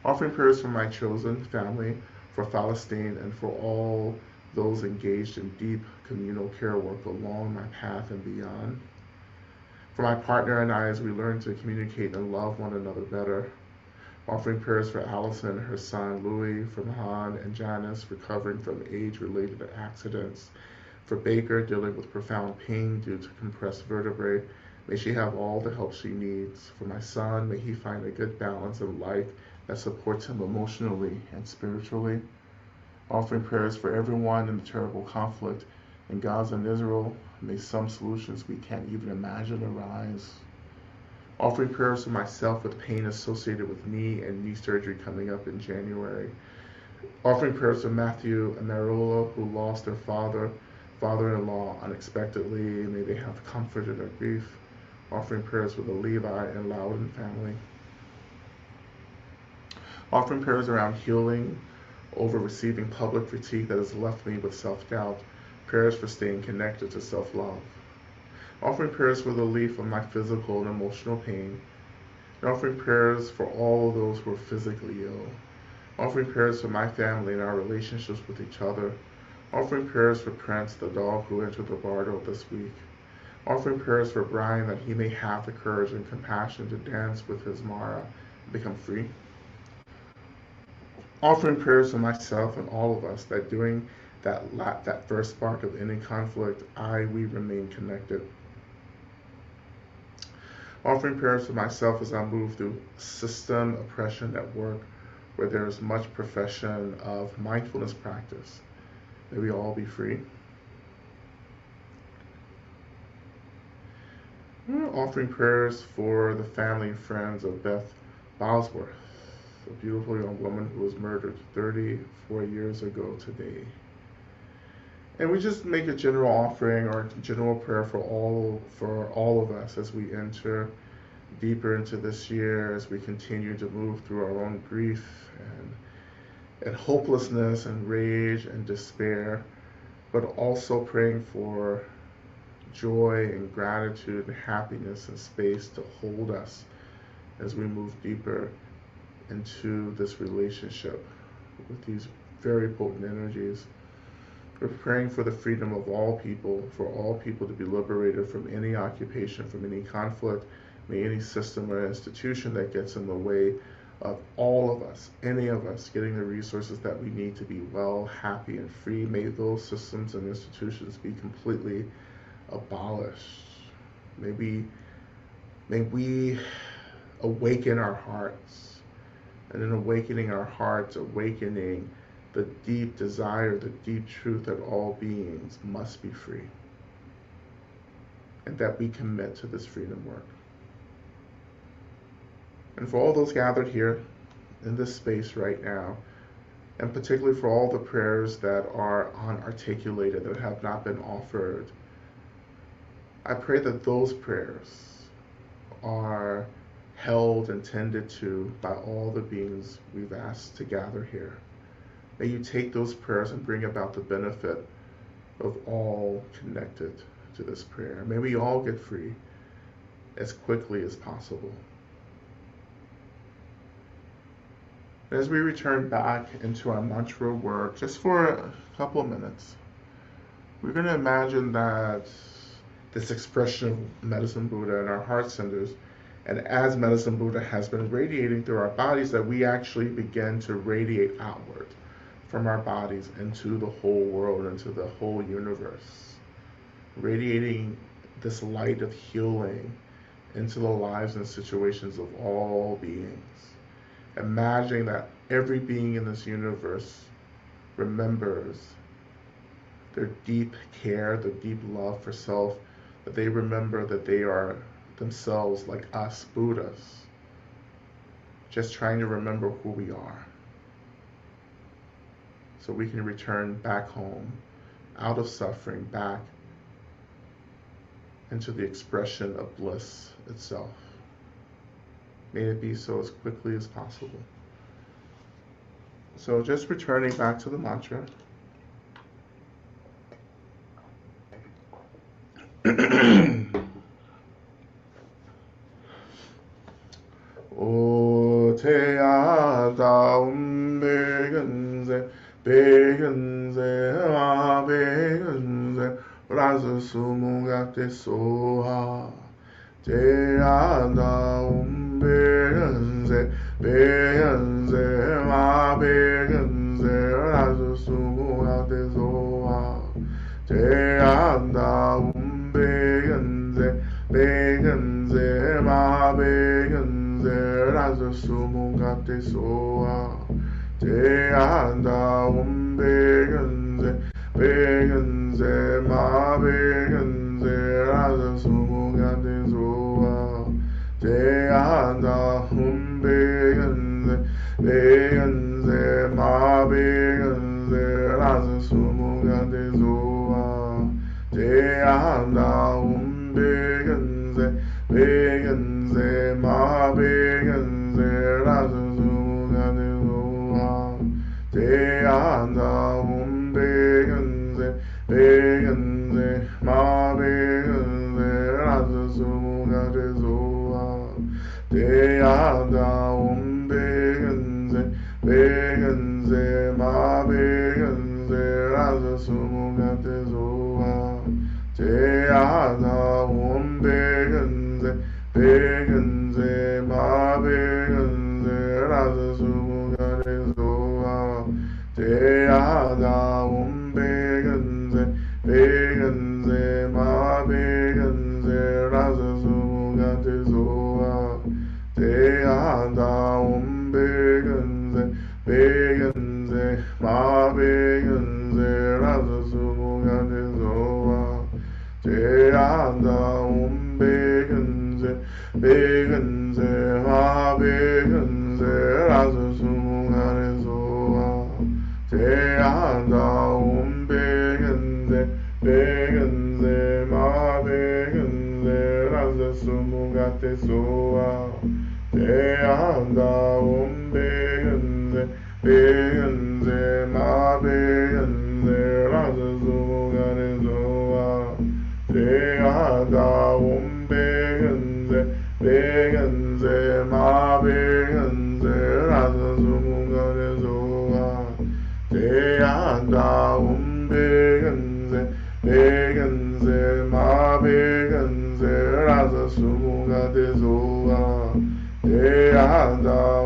Offering prayers for my chosen family, for Palestine, and for all those engaged in deep communal care work along my path and beyond. For my partner and I as we learn to communicate and love one another better. Offering prayers for Allison and her son Louis, for Mahan and Janice recovering from age-related accidents. For Baker dealing with profound pain due to compressed vertebrae. May she have all the help she needs. For my son, may he find a good balance in life that supports him emotionally and spiritually. Offering prayers for everyone in the terrible conflict in Gaza and Israel. May some solutions we can't even imagine arise. Offering prayers for myself with pain associated with knee and knee surgery coming up in January. Offering prayers for Matthew and Marola, who lost their father-in-law unexpectedly. May they have comfort in their grief. Offering prayers for the Levi and Loudon family. Offering prayers around healing over receiving public critique that has left me with self-doubt. Prayers for staying connected to self-love. Offering prayers for the relief of my physical and emotional pain. And offering prayers for all of those who are physically ill. Offering prayers for my family and our relationships with each other. Offering prayers for Prince, the dog who entered the bardo this week. Offering prayers for Brian that he may have the courage and compassion to dance with his Mara and become free. Offering prayers for myself and all of us that during that first spark of any conflict, we remain connected. Offering prayers for myself as I move through system oppression at work, where there is much profession of mindfulness practice. May we all be free. Offering prayers for the family and friends of Beth Bosworth, a beautiful young woman who was murdered 34 years ago today. And we just make a general offering or general prayer for all of us as we enter deeper into this year, as we continue to move through our own grief and hopelessness and rage and despair, but also praying for joy and gratitude and happiness and space to hold us as we move deeper into this relationship with these very potent energies. We're praying for the freedom of all people, for all people to be liberated from any occupation, from any conflict, may any system or institution that gets in the way of all of us, any of us, getting the resources that we need to be well, happy, and free. May those systems and institutions be completely abolished. May we awaken our hearts, and in awakening our hearts, awakening the deep desire, the deep truth that all beings must be free, and that we commit to this freedom work. And for all those gathered here in this space right now, and particularly for all the prayers that are unarticulated, that have not been offered, I pray that those prayers are held and tended to by all the beings we've asked to gather here. May you take those prayers and bring about the benefit of all connected to this prayer. May we all get free as quickly as possible. As we return back into our mantra work, just for a couple of minutes, we're going to imagine that this expression of Medicine Buddha in our heart centers, and as Medicine Buddha has been radiating through our bodies, that we actually begin to radiate outward from our bodies into the whole world, into the whole universe, radiating this light of healing into the lives and situations of all beings. Imagining that every being in this universe remembers their deep care, their deep love for self, that they remember that they are themselves like us, Buddhas, just trying to remember who we are, so we can return back home, out of suffering, back into the expression of bliss itself. May it be so as quickly as possible. So just returning back to the mantra. O te ada begenze, begenze, ma begenze, raza sumugate soha. Te ada begenze, begenze, ma begenze, raza sumugate soha. Te ada begenze, begenze, ma begenze, raza sumugate soha. Te ada begenze, begenze, ma begenze, raza sumugate soha. Te ada begenze, begenze, ma begenze, raza sumugate soha. Te ada begenze, begenze, ma begenze, raza sumugate soha. Te ada begenze, begenze, ma begenze, raza sumugate soha. Te ada begenze, begenze, ma begenze, raza sumugate soha. Te ada begenze, begenze, ma begenze, raza sumugate soha. Te ada begenze, begenze, ma begenze, raza sumugate soha. Te ada begenze, begenze, ma begenze, raza sumugate soha. Te ada begenze, begenze, ma begenze, raza sumugate soha. Te ada begenze, begenze, ma begenze, raza sumugate soha. Te ada begenze, begenze, ma begenze, raza sumugate soha. Te ada begenze, begenze, ma begenze, raza sumugate soha. Te ada begenze, begenze, ma begenze, raza sumugate soha. Te ada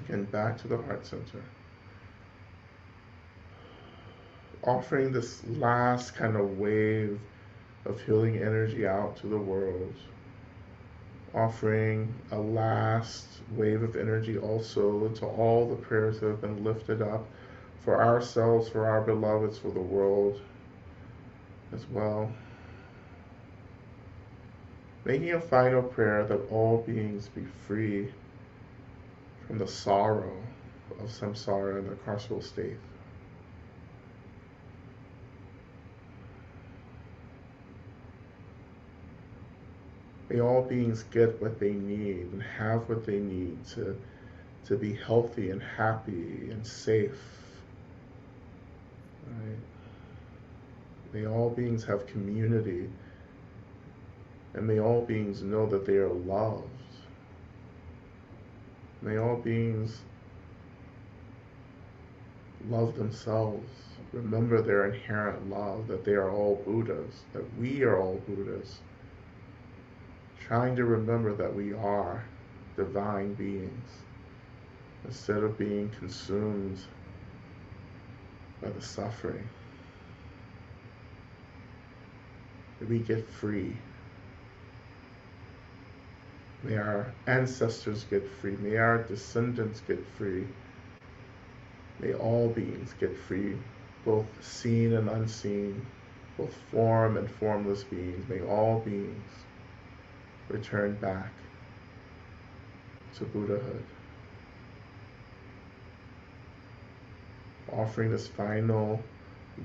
Again, back to the heart center. Offering this last kind of wave of healing energy out to the world. Offering a last wave of energy also to all the prayers that have been lifted up for ourselves, for our beloveds, for the world as well. Making a final prayer that all beings be free from the sorrow of samsara and the carceral state. May all beings get what they need and have what they need to be healthy and happy and safe. Right? May all beings have community, and may all beings know that they are loved. May all beings love themselves, remember their inherent love, that they are all Buddhas, that we are all Buddhas, trying to remember that we are divine beings, instead of being consumed by the suffering. That we get free. May our ancestors get free. May our descendants get free. May all beings get free, both seen and unseen, both form and formless beings. May all beings return back to Buddhahood. Offering this final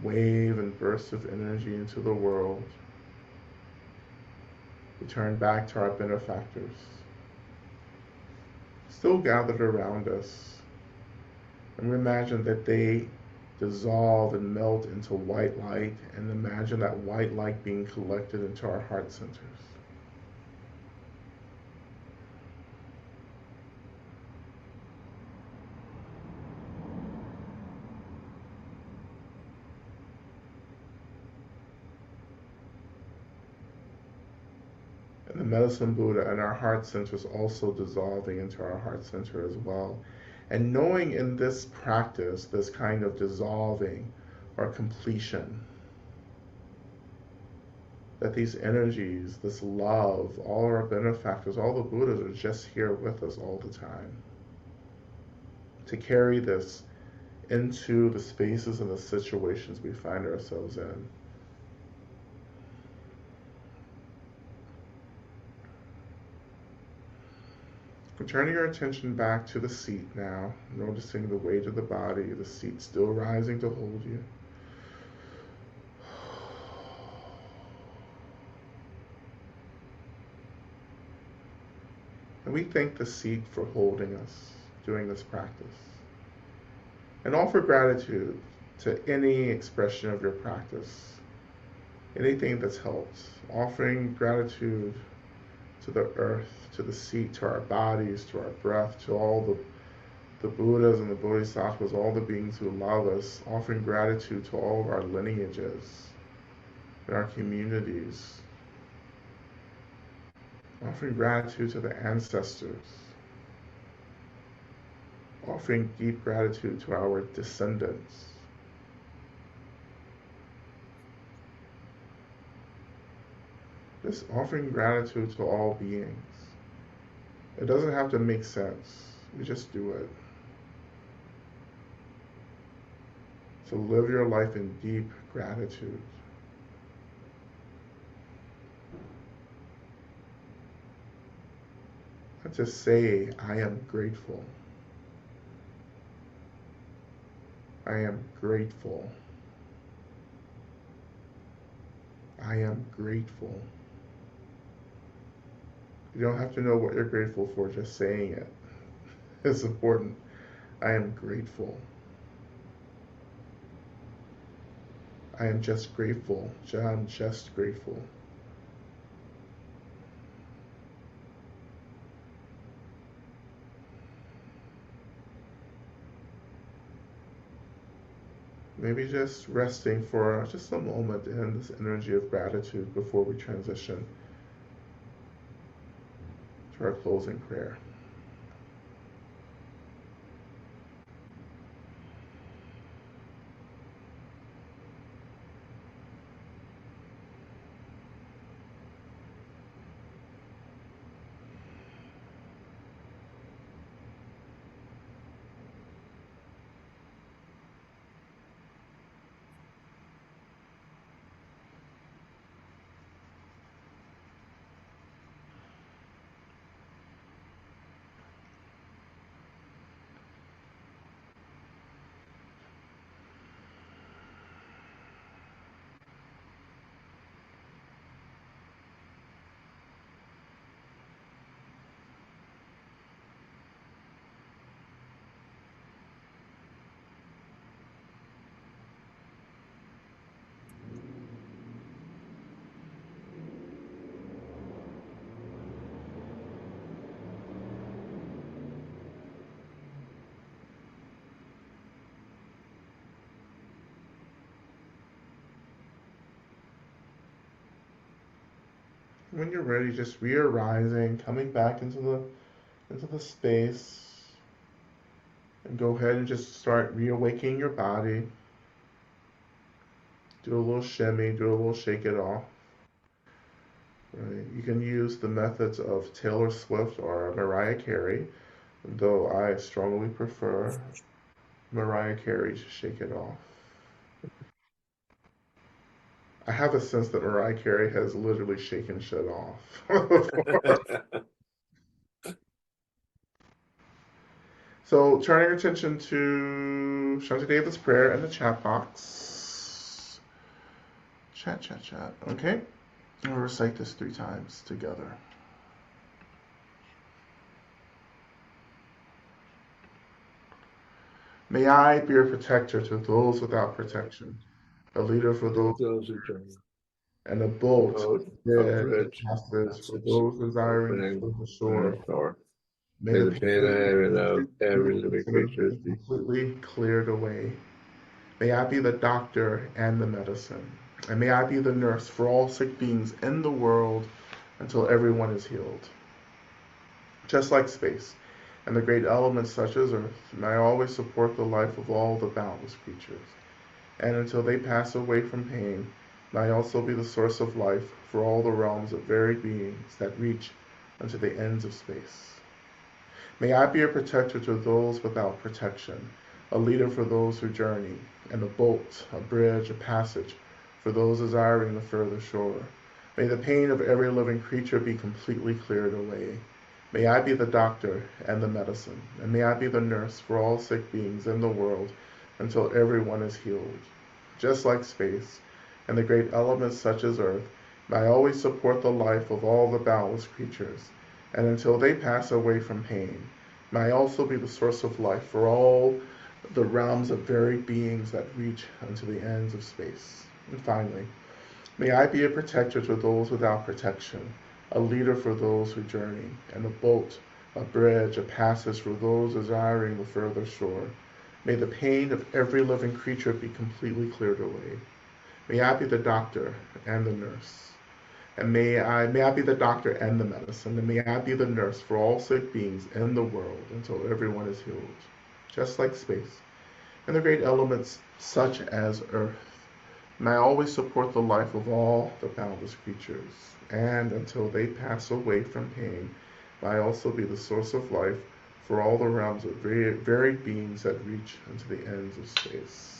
wave and burst of energy into the world, we turn back to our benefactors, still gathered around us, and we imagine that they dissolve and melt into white light, and imagine that white light being collected into our heart centers. And the medicine Buddha and our heart centers also dissolving into our heart center as well. And knowing in this practice, this kind of dissolving or completion, that these energies, this love, all our benefactors, all the Buddhas are just here with us all the time. To carry this into the spaces and the situations we find ourselves in. Turning our attention back to the seat now, noticing the weight of the body, the seat still rising to hold you. And we thank the seat for holding us during this practice. And offer gratitude to any expression of your practice, anything that's helped. Offering gratitude to the earth, to the seat, to our bodies, to our breath, to all the Buddhas and the Bodhisattvas, all the beings who love us, offering gratitude to all of our lineages and our communities, offering gratitude to the ancestors, offering deep gratitude to our descendants. Just offering gratitude to all beings. It doesn't have to make sense. You just do it. So live your life in deep gratitude. Not just say, I am grateful. I am grateful. I am grateful. You don't have to know what you're grateful for, just saying it is important. I am grateful. I am just grateful. I'm just grateful. Maybe just resting for just a moment in this energy of gratitude before we transition to our closing prayer. when you're ready, just re-arising, coming back into the space, and go ahead and just start reawakening your body. Do a little shimmy, do a little shake it off. Right? You can use the methods of Taylor Swift or Mariah Carey, though I strongly prefer Mariah Carey to shake it off. I have a sense that Mariah Carey has literally shaken shit off. So turning your attention to Shanta Davis' prayer in the chat box. Chat, chat, chat. Okay. We'll recite this 3 times together. May I be a protector to those without protection, a leader for those, Those who journey, and a a boat, boat, a bridge, a bridge, passage for passage, those desiring opening for the on shore. the shore. May May the the pain pain and heaven of every living creature be be completely cleared away. May I be the doctor and the medicine, and may I be the nurse for all sick beings in the world until everyone is healed. Just like space and the great elements such as earth, may I always support the life of all the boundless creatures, and until they pass away from pain, may I also be the source of life for all the realms of varied beings that reach unto the ends of space. May I be a protector to those without protection, a leader for those who journey, and a boat, a bridge, a passage for those desiring the further shore. May the pain of every living creature be completely cleared away. May I be the doctor and the medicine, and may I be the nurse for all sick beings in the world until everyone is healed. Just like space and the great elements such as earth, may I always support the life of all the boundless creatures, and until they pass away from pain, may I also be the source of life for all the realms of varied beings that reach unto the ends of space. And finally, may I be a protector to those without protection, a leader for those who journey, and a boat, a bridge, a passage for those desiring the further shore. May the pain of every living creature be completely cleared away. May I be the doctor and the nurse. And may I be the doctor and the medicine, and may I be the nurse for all sick beings in the world until everyone is healed. Just like space and the great elements such as earth, may I always support the life of all the boundless creatures, and until they pass away from pain, may I also be the source of life for all the realms of varied beings that reach into the ends of space.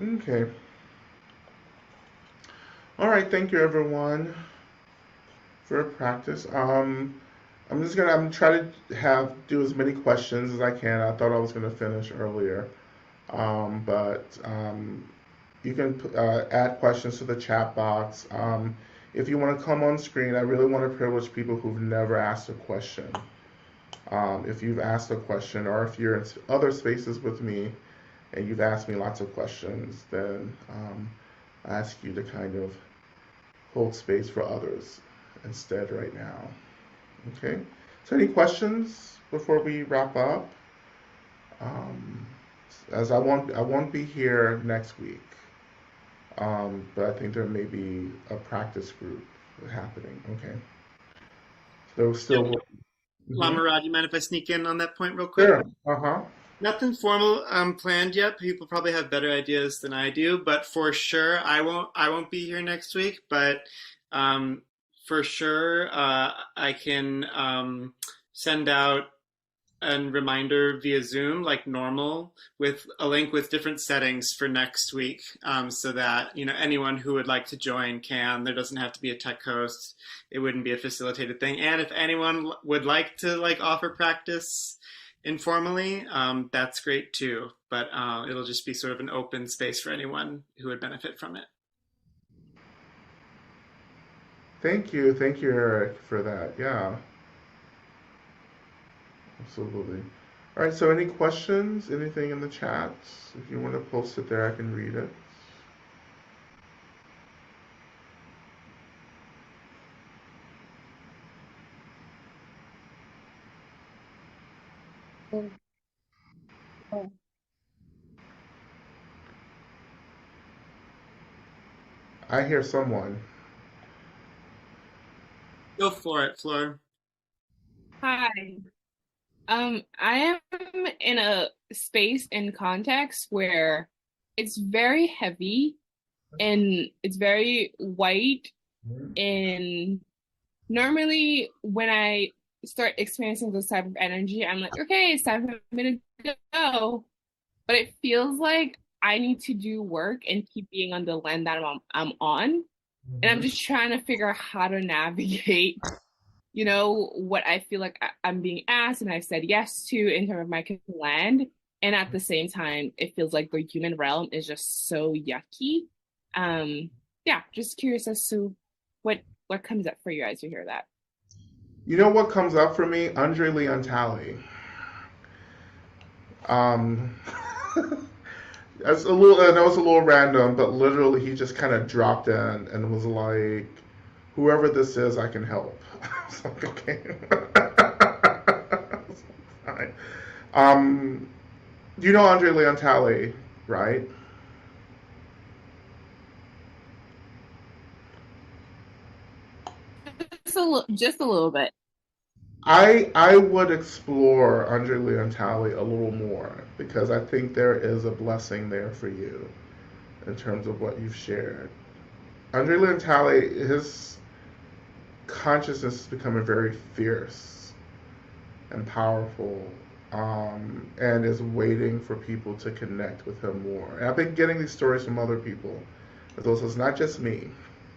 Okay. All right. Thank you, everyone, for practice. I'm trying to do as many questions as I can. I thought I was gonna finish earlier, but you can add questions to the chat box. If you want to come on screen, I really want to privilege people who've never asked a question. If you've asked a question, or if you're in other spaces with me and you've asked me lots of questions, then I ask you to kind of hold space for others instead right now. Okay. So, any questions before we wrap up? Um, as I won't be here next week, but I think there may be a practice group happening. Okay. So Yep. still. Lama Mhm. Rod, you mind if I sneak in on that point real quick? Sure. Uh-huh. Nothing formal planned yet. People probably have better ideas than I do, but for sure I won't be here next week. But um, for sure I can send out a reminder via Zoom, like normal, with a link with different settings for next week, so that anyone who would like to join can. There doesn't have to be a tech host. It wouldn't be a facilitated thing. And if anyone would like to offer practice informally, that's great too. But it'll just be sort of an open space for anyone who would benefit from it. Thank you, Eric, for that. Yeah, absolutely. All right. So, any questions? Anything in the chat? If you want to post it there, I can read it. Oh, oh. I hear someone. Go for it, Fleur. Hi. I am in a space and context where it's very heavy and it's very white. And normally, when I start experiencing this type of energy, I'm like, okay, it's time for me to go. But it feels like I need to do work and keep being on the land that I'm on. And I'm Mhm. just trying to figure out how to navigate, what I feel like I'm being asked and I've said yes to in terms of my land. And at the same time, it feels like the human realm is just so yucky. Um, yeah, just curious as to what what comes up for you as you hear that. You know what comes up for me? Andre Leon Talley. Um, that's a little. I know it's a little random, but literally he just kind of dropped in and was like, "Whoever this is, I can help." I was like, "Okay." Fine. Um, you know Andre Leon Talley, right? Just a little bit. I would explore Andre Leon Talley a little more because I think there is a blessing there for you in terms of what you've shared. Andre Leon Talley, his consciousness is becoming very fierce and powerful, and is waiting for people to connect with him more. And I've been getting these stories from other people. So it's not just me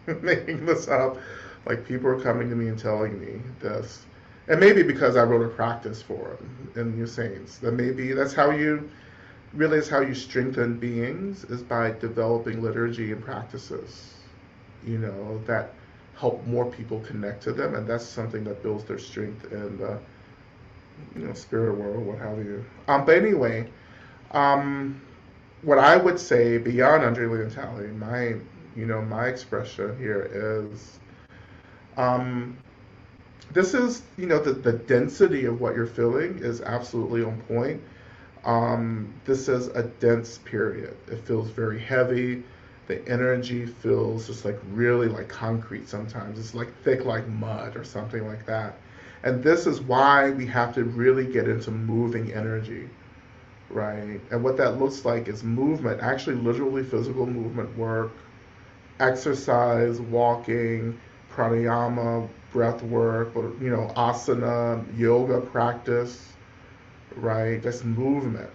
making this up. Like people are coming to me and telling me this. And maybe because I wrote a practice for him in New Saints. That maybe that's how you realize how you strengthen beings is by developing liturgy and practices, that help more people connect to them, and that's something that builds their strength in the spirit world, what have you. But anyway, um, what I would say beyond Andre Leon Talley, my expression here is, um, this is, the density of what you're feeling is absolutely on point. This is a dense period. It feels very heavy. The energy feels just like really like concrete sometimes. It's like thick like mud or something like that. And this is why we have to really get into moving energy, right? And what that looks like is movement, actually literally physical movement work, exercise, walking, pranayama, breath work, or, asana, yoga practice, right? Just movement,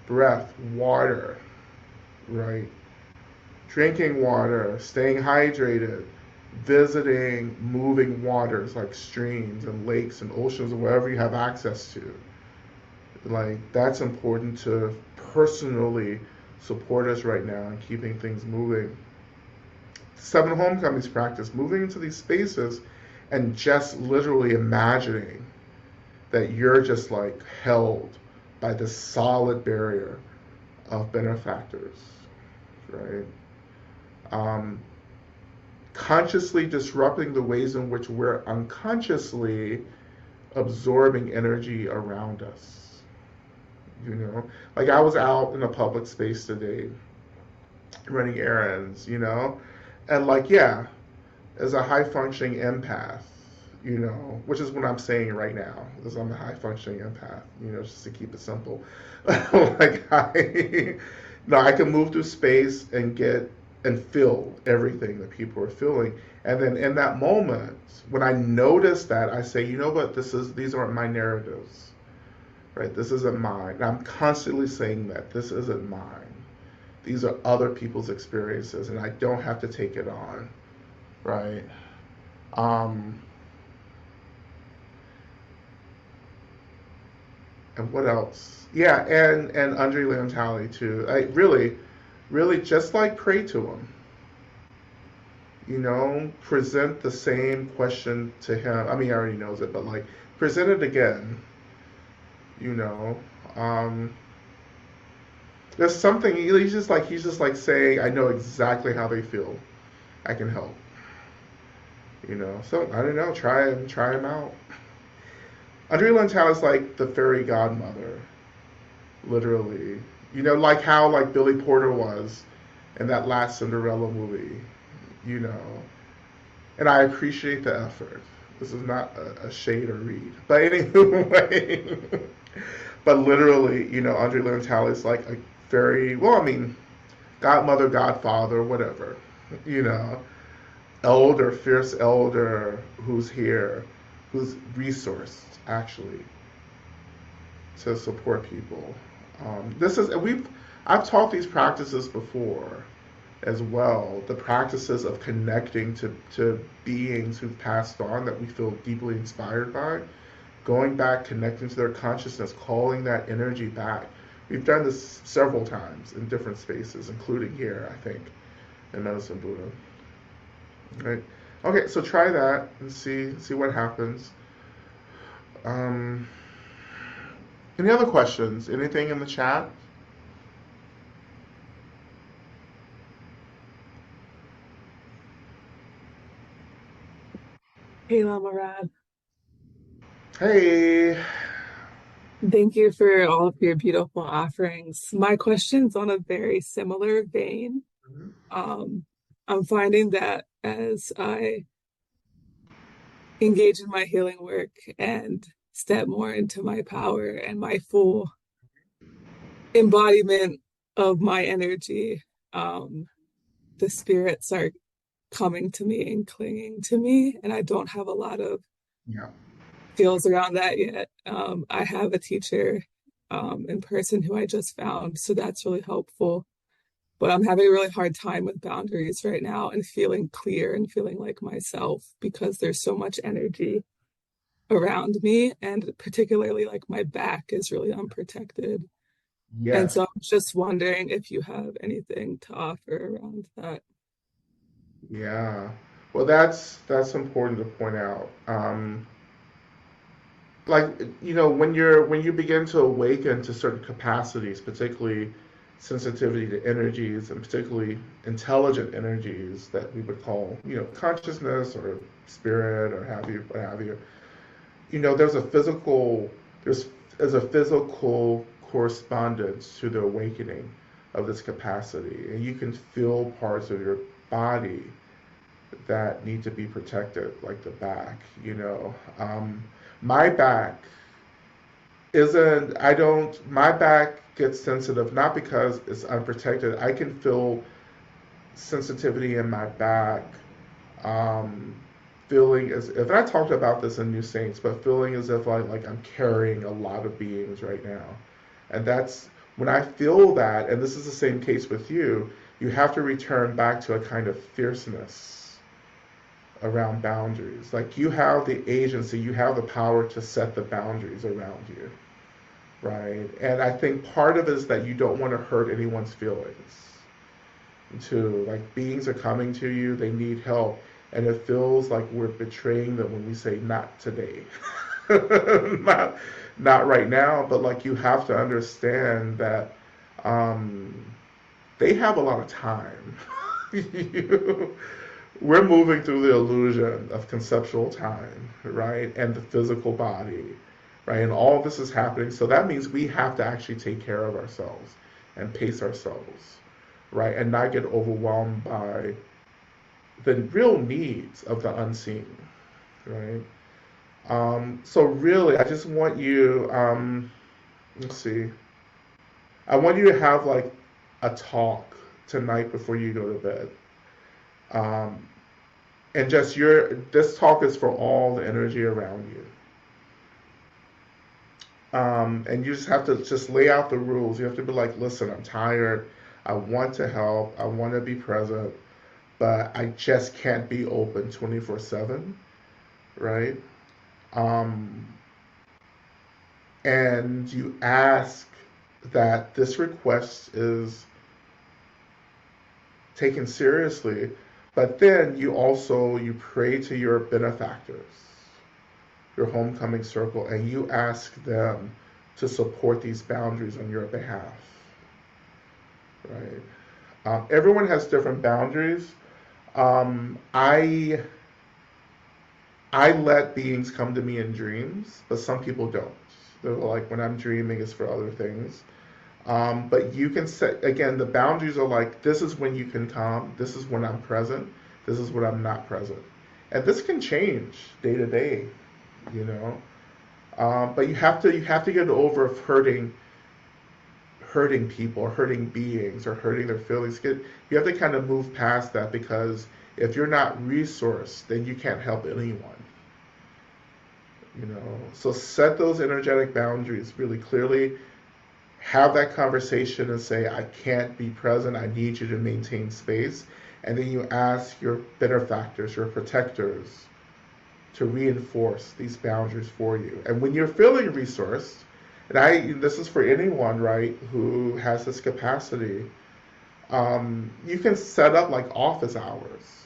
breath, water, right? Drinking water, staying hydrated, visiting moving waters like streams and lakes and oceans or wherever you have access to. Like, that's important to personally support us right now in keeping things moving. Seven homecomings practice, moving into these spaces and just literally imagining that you're just like held by this solid barrier of benefactors, right? Um, Consciously disrupting the ways in which we're unconsciously absorbing energy around us. Like I was out in a public space today running errands, and like, yeah, as a high functioning empath, which is what I'm saying right now, is I'm a high functioning empath, just to keep it simple. Like no, I can move through space and get and feel everything that people are feeling. And then in that moment, when I notice that, I say, you know what, these aren't my narratives, right? This isn't mine. And I'm constantly saying that this isn't mine. These are other people's experiences, and I don't have to take it on, right? Um, and what else? Yeah, and Andre Leon Talley too. I really, really just like pray to him. Present the same question to him. I mean, he already knows it, but like present it again. You know, um, there's something. He's just like saying, I know exactly how they feel. I can help. So I don't know. Try him out. Andrea Lantal is like the fairy godmother, literally. Like how like Billy Porter was in that last Cinderella movie. You know, and I appreciate the effort. This is not a shade or read, but anyway. But literally, Andre Lantal is like a very well. I mean, godmother, godfather, whatever. You know, elder, fierce elder who's here, who's resourced actually to support people. This is I've taught these practices before as well. The practices of connecting to beings who've passed on that we feel deeply inspired by, going back, connecting to their consciousness, calling that energy back. We've done this several times in different spaces, including here, I think, in Medicine Buddha. Right? Okay, so try that and see what happens. Um, any other questions? Anything in the chat? Hey, Lama Rod. Hey. Thank you for all of your beautiful offerings. My question's on a very similar vein. Um, I'm finding that as I engage in my healing work and step more into my power and my full embodiment of my energy, the spirits are coming to me and clinging to me, and I don't have a lot of Yeah. feels around that yet. I have a teacher in person who I just found, so that's really helpful. But I'm having a really hard time with boundaries right now and feeling clear and feeling like myself because there's so much energy around me, and particularly like my back is really unprotected. And Yes. so I'm just wondering if you have anything to offer around that. Yeah. Well, that's important to point out. Like when you begin to awaken to certain capacities, particularly sensitivity to energies and particularly intelligent energies that we would call consciousness or spirit or have you what have you. There's a physical there's a physical correspondence to the awakening of this capacity, and you can feel parts of your body that need to be protected, like the back. My back isn't, I don't, my back gets sensitive not because it's unprotected. I can feel sensitivity in my back, um, feeling as if, and I talked about this in New Saints, but feeling as if like I'm carrying a lot of beings right now. And that's when I feel that, and this is the same case with you, you have to return back to a kind of fierceness around boundaries. Like you have the agency, you have the power to set the boundaries around you, right? And I think part of it is that you don't want to hurt anyone's feelings. Too, like beings are coming to you, they need help, and it feels like we're betraying them when we say not today, not not right now. But like you have to understand that um, they have a lot of time. You- we're moving through the illusion of conceptual time, right? And the physical body, right? And all this is happening. So that means we have to actually take care of ourselves and pace ourselves, right? And not get overwhelmed by the real needs of the unseen, right? So really, I just want you, let's see, I want you to have like a talk tonight before you go to bed. Um, and just this talk is for all the energy around you. And you just have to just lay out the rules. You have to be like, listen, I'm tired. I want to help. I want to be present, but I just can't be open 24/7, right? Um, and you ask that this request is taken seriously, but then you pray to your benefactors, your homecoming circle, and you ask them to support these boundaries on your behalf, right? Everyone has different boundaries. I I let beings come to me in dreams, but some people don't. They're like, when I'm dreaming, it's for other things. But you can set, again, the boundaries are like, this is when you can come, this is when I'm present, this is when I'm not present. And this can change day to day, you know. But you have to get over of hurting people or hurting beings or hurting their feelings. You have to kind of move past that, because if you're not resourced, then you can't help anyone. So set those energetic boundaries really clearly. Have that conversation and say, I can't be present. I need you to maintain space. And then you ask your benefactors, your protectors, to reinforce these boundaries for you. And when you're feeling resourced, this is for anyone, right, who has this capacity, you can set up like office hours,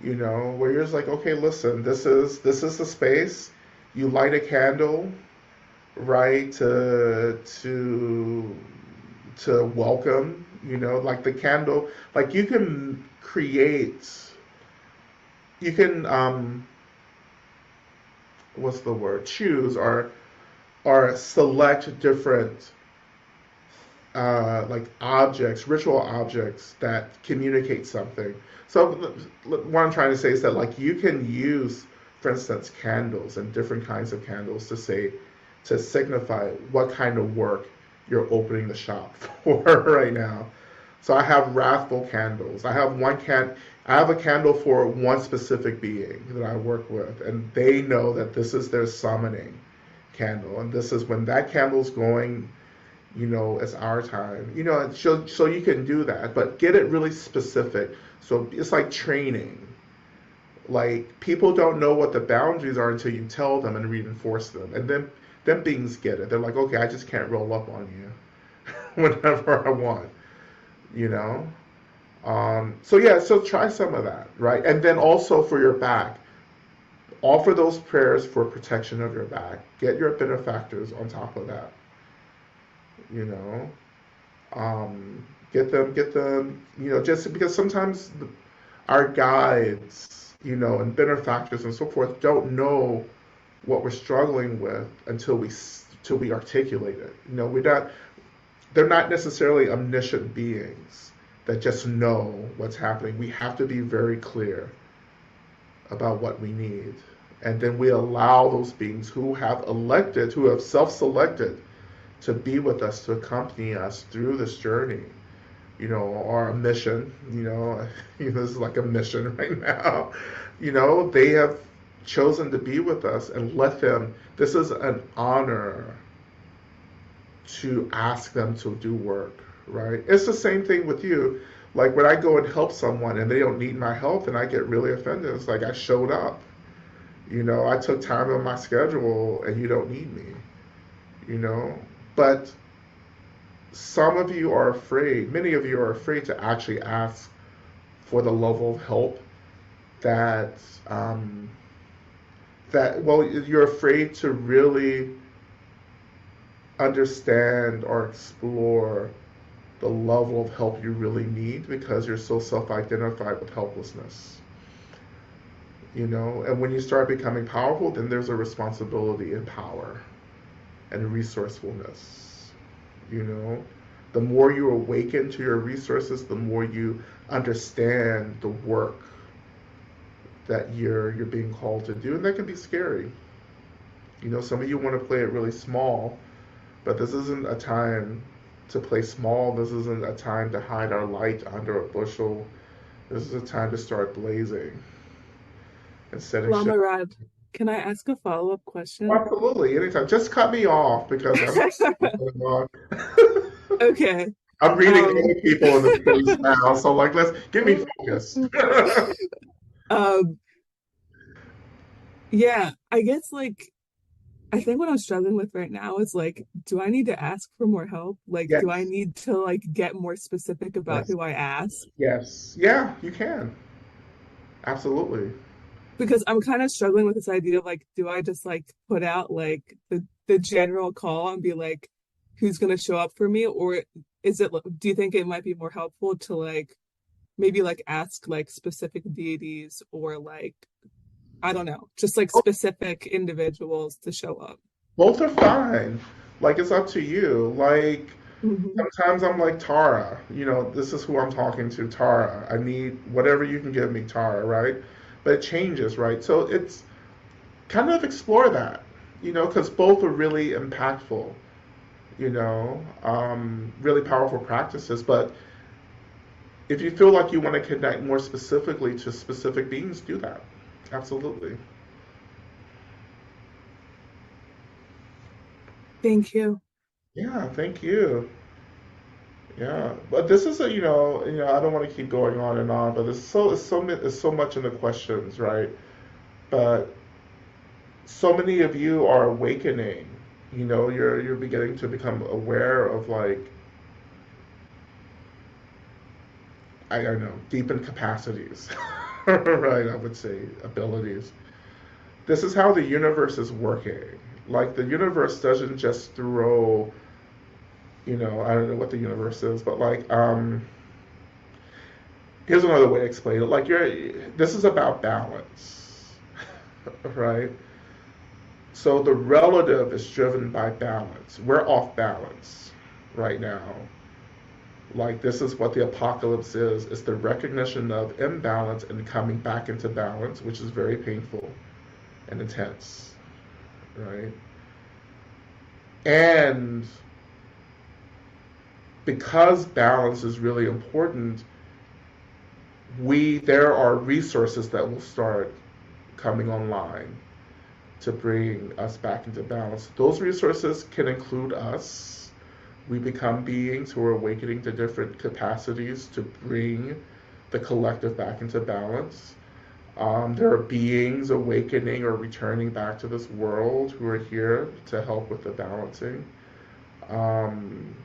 where you're just like, okay, listen, this is the space. You light a candle, right, to welcome, like the candle, like you can create, you can what's the word? Choose or select different like objects, ritual objects that communicate something. So what I'm trying to say is that like you can use, for instance, candles and different kinds of candles to signify what kind of work you're opening the shop for right now. So I have wrathful candles. I have a candle for one specific being that I work with, and they know that this is their summoning candle, and this is when that candle's going. It's our time. So you can do that, but get it really specific. So it's like training. Like people don't know what the boundaries are until you tell them and reinforce them, and then beings get it. They're like, okay, I just can't roll up on you whenever I want. You know. So yeah, so try some of that, right? And then also for your back, offer those prayers for protection of your back. Get your benefactors on top of that. You know, get them. Just because sometimes our guides, and benefactors and so forth don't know what we're struggling with until we articulate it. We're not. They're not necessarily omniscient beings that just know what's happening. We have to be very clear about what we need. And then we allow those beings who have self-selected to be with us, to accompany us through this journey, or a mission, this is like a mission right now. They have chosen to be with us, and this is an honor to ask them to do work, right? It's the same thing with you. Like when I go and help someone and they don't need my help, and I get really offended. It's like I showed up, I took time on my schedule and you don't need me, But many of you are afraid to actually ask for the level of help that, well, you're afraid to really understand or explore the level of help you really need, because you're so self-identified with helplessness. And when you start becoming powerful, then there's a responsibility and power and resourcefulness. The more you awaken to your resources, the more you understand the work that you're being called to do, and that can be scary. Some of you want to play it really small, but this isn't a time to play small. This isn't a time to hide our light under a bushel. This is a time to start blazing and setting shit. Lama Rod, can I ask a follow-up question? Absolutely, anytime. Just cut me off because I'm Okay. I'm reading other people in the space now, so like let's give me focus. Yeah, I guess I think what I'm struggling with right now is do I need to ask for more help? Yes. Do I need to get more specific about Yes. who I ask? Yes. Yeah, you can. Absolutely. Because I'm kind of struggling with this idea of do I just put out the general call and be like, who's gonna show up for me? Or do you think it might be more helpful to maybe ask specific deities or I don't know, just like specific individuals to show up. Both are fine. Like it's up to you. Like Hmm. sometimes I'm like Tara, this is who I'm talking to, Tara. I need whatever you can give me, Tara, right? But it changes, right? So it's kind of explore that, because both are really impactful, really powerful practices. But if you feel like you want to connect more specifically to specific beings, do that. Absolutely. Thank you. Yeah, thank you. Yeah, but this is I don't want to keep going on and on, but it's so much in the questions, right? But so many of you are awakening. You're beginning to become aware of like I don't know, deepened capacities, right? I would say abilities. This is how the universe is working. Like the universe doesn't just throw, I don't know what the universe is, but like here's another way to explain it. Like this is about balance, right? So the relative is driven by balance. We're off balance right now. Like this is what the apocalypse is. It's the recognition of imbalance and coming back into balance, which is very painful and intense, right? And because balance is really important, there are resources that will start coming online to bring us back into balance. Those resources can include us. We become beings who are awakening to different capacities to bring the collective back into balance. There are beings awakening or returning back to this world who are here to help with the balancing. Um,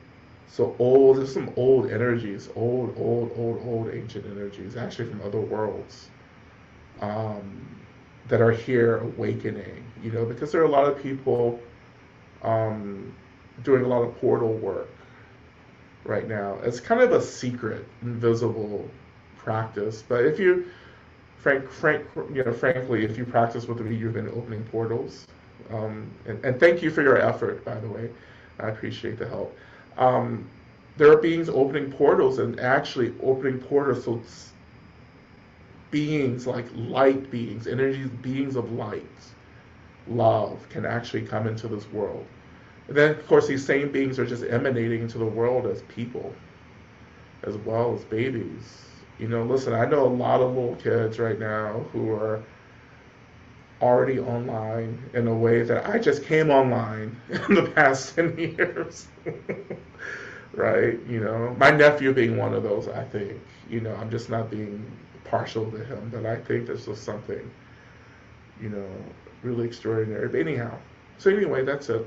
there's some old energies, old ancient energies, actually from other worlds, um, that are here awakening, because there are a lot of people um, doing a lot of portal work right now. It's kind of a secret, invisible practice, but if you, frankly, if you practice with me, you've been opening portals. And thank you for your effort, by the way. I appreciate the help. Um, there are beings opening portals and actually opening portals so beings like light beings, energy beings of light, love can actually come into this world. And then, of course, these same beings are just emanating into the world as people, as well as babies. Listen, I know a lot of little kids right now who are already online in a way that I just came online in the past 10 years. Right? My nephew being one of those, I think. I'm just not being partial to him, but I think this was something, you know, really extraordinary. But anyhow, so anyway, that's it.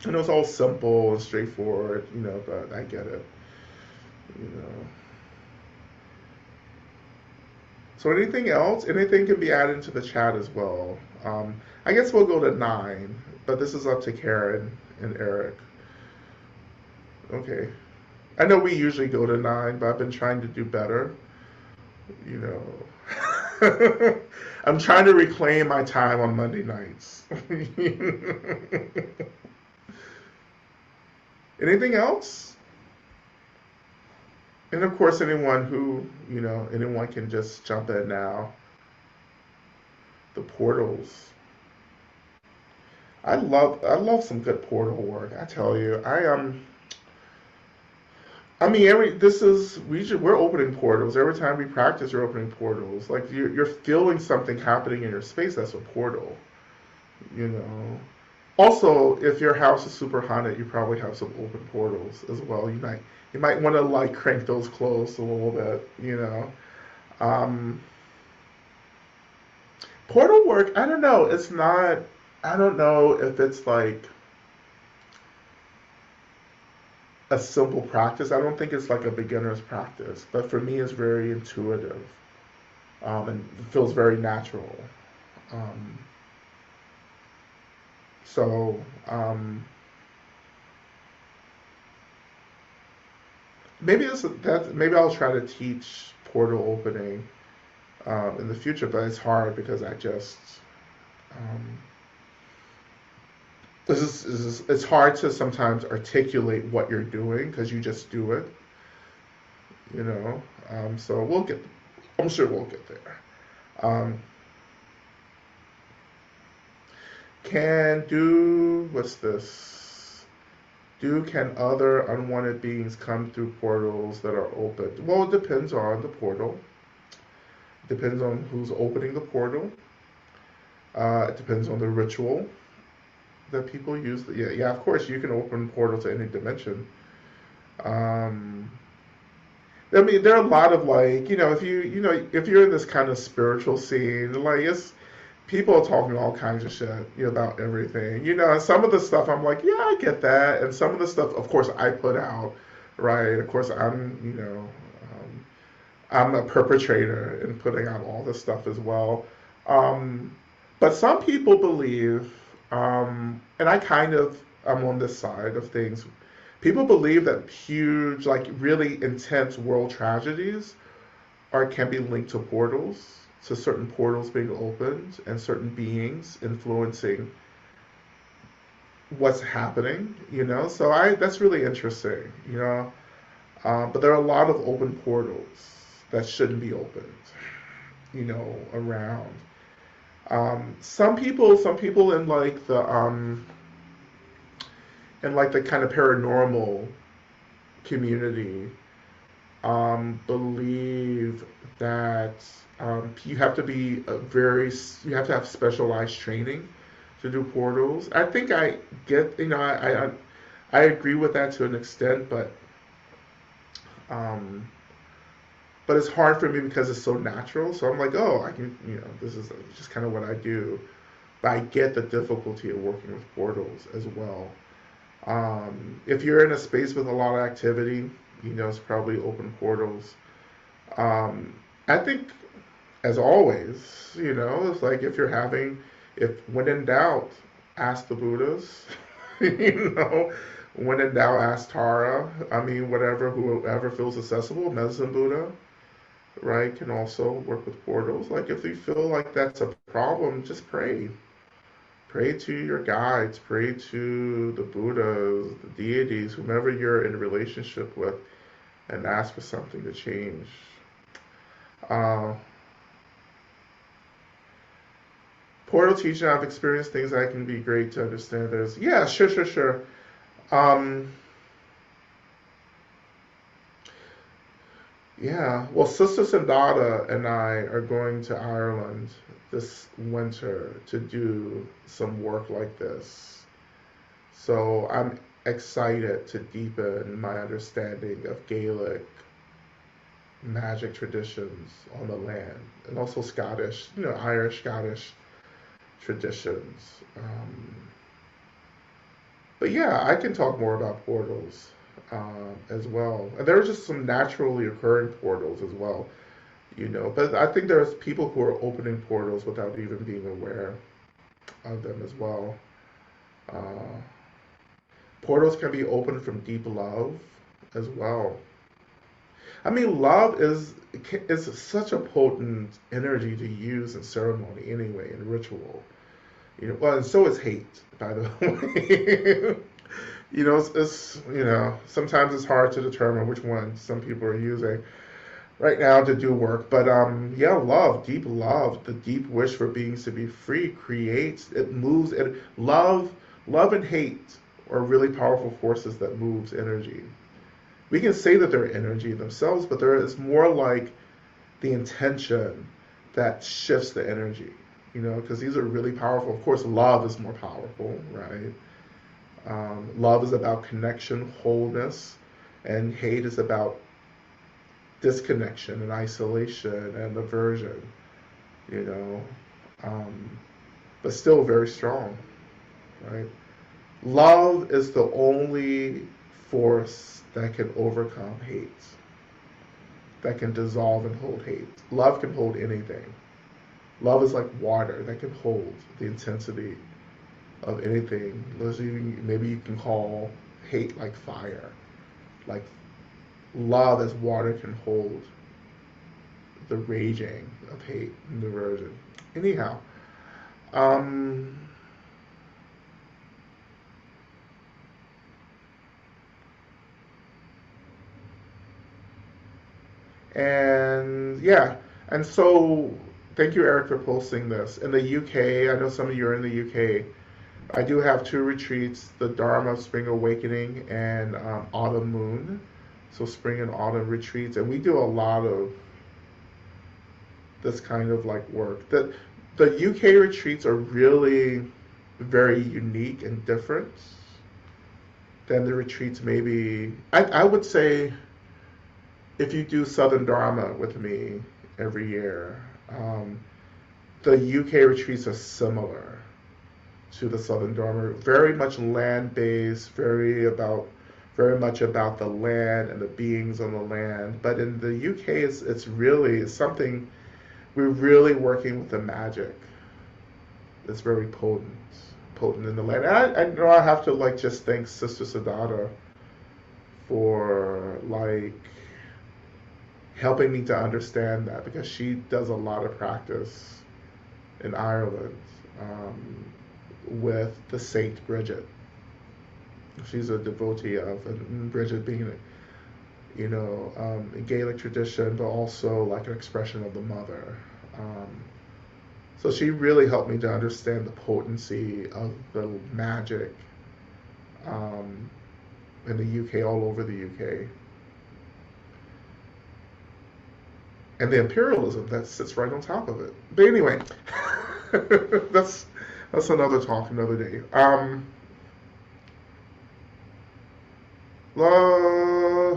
I know it's all simple and straightforward, but I get it, you know. So anything else? Anything can be added to the chat as well. I guess we'll go to 9, but this is up to Karen and Eric. Okay. I know we usually go to 9, but I've been trying to do better, you know. I'm trying to reclaim my time on Monday nights. Anything else? And of course, anyone can just jump in now. The portals. I love some good portal work. I tell you, I mean, we're opening portals every time we practice. You're opening portals. Like you're feeling something happening in your space. That's a portal. You know. Also, if your house is super haunted, you probably have some open portals as well. You might want to like crank those closed a little bit. Um, Portal work. I don't know. It's not. I don't know if it's like a simple practice. I don't think it's like a beginner's practice, but for me, it's very intuitive, and it feels very natural. Um, so maybe Maybe I'll try to teach portal opening in the future, but it's hard because I just um, it's hard to sometimes articulate what you're doing because you just do it, you know. So we'll get, I'm sure we'll get there. Um, can do, what's this? Can other unwanted beings come through portals that are open? Well, it depends on the portal. Depends on who's opening the portal. It depends on the ritual that people use. Yeah, yeah. Of course, you can open portal to any dimension. Um, I mean, there are a lot of like, if you're in this kind of spiritual scene, like it's people are talking all kinds of shit, about everything. And some of the stuff I'm like, yeah, I get that, and some of the stuff, of course, I put out, right? Of course, I'm a perpetrator in putting out all this stuff as well. Um, but some people believe, and I kind of am on this side of things. People believe that huge, like really intense world tragedies are can be linked to portals, to certain portals being opened and certain beings influencing what's happening. So I that's really interesting. But there are a lot of open portals that shouldn't be opened. Around. Some people in like the kind of paranormal community believe that you have to be you have to have specialized training to do portals. I think I get, I agree with that to an extent, um, but it's hard for me because it's so natural. So I'm like, oh, I can, this is just kind of what I do. But I get the difficulty of working with portals as well. If you're in a space with a lot of activity, it's probably open portals. Um, I think, as always, it's like if when in doubt, ask the Buddhas. you know, when in doubt, ask Tara. I mean, whoever feels accessible, Medicine Buddha, right, can also work with portals. Like, if you feel like that's a problem, just pray. Pray to your guides, pray to the Buddhas, the deities, whomever you're in a relationship with, and ask for something to change. Uh, Portal teaching, I've experienced things that can be great to understand. Yeah, sure. Um, yeah, well, Sister Sandata and I are going to Ireland this winter to do some work like this. So I'm excited to deepen my understanding of Gaelic magic traditions on the land, and also Scottish, Irish, Scottish traditions. But yeah, I can talk more about portals as well. And there are just some naturally occurring portals as well, But I think there's people who are opening portals without even being aware of them as well. Uh, Portals can be opened from deep love as well. I mean, love is such a potent energy to use in ceremony anyway, in ritual. Well, and so is hate, by the way. Sometimes it's hard to determine which one some people are using right now to do work. But yeah, love, the deep wish for beings to be free creates, it moves, and love and hate are really powerful forces that moves energy. We can say that they're energy themselves, but there is more like the intention that shifts the energy, because these are really powerful. Of course, love is more powerful, right? Love is about connection, wholeness, and hate is about disconnection and isolation and aversion, you know, um, but still very strong, right? Love is the only force that can overcome hate, that can dissolve and hold hate. Love can hold anything. Love is like water that can hold the intensity of anything. Maybe you can call hate like fire. Like love as water can hold the raging of hate and diversion. Anyhow, um, and yeah, and so thank you, Eric, for posting this. In the UK, I know some of you are in the UK. I do have two retreats: the Dharma Spring Awakening and Autumn Moon. So spring and autumn retreats, and we do a lot of this kind of like work. The UK retreats are really very unique and different than the retreats. Maybe I would say if you do Southern Dharma with me every year, the UK retreats are similar to the Southern Dharma. Very much land based, very much about the land and the beings on the land. But in the UK, it's really something we're really working with the magic. It's very potent in the land. I know I have to like just thank Sister Sadada for like helping me to understand that because she does a lot of practice in Ireland with the Saint Bridget. She's a devotee of and Bridget being, a Gaelic tradition, but also like an expression of the mother. So she really helped me to understand the potency of the magic in the UK, all over the UK, and the imperialism that sits right on top of it. But anyway, that's another talk, another day.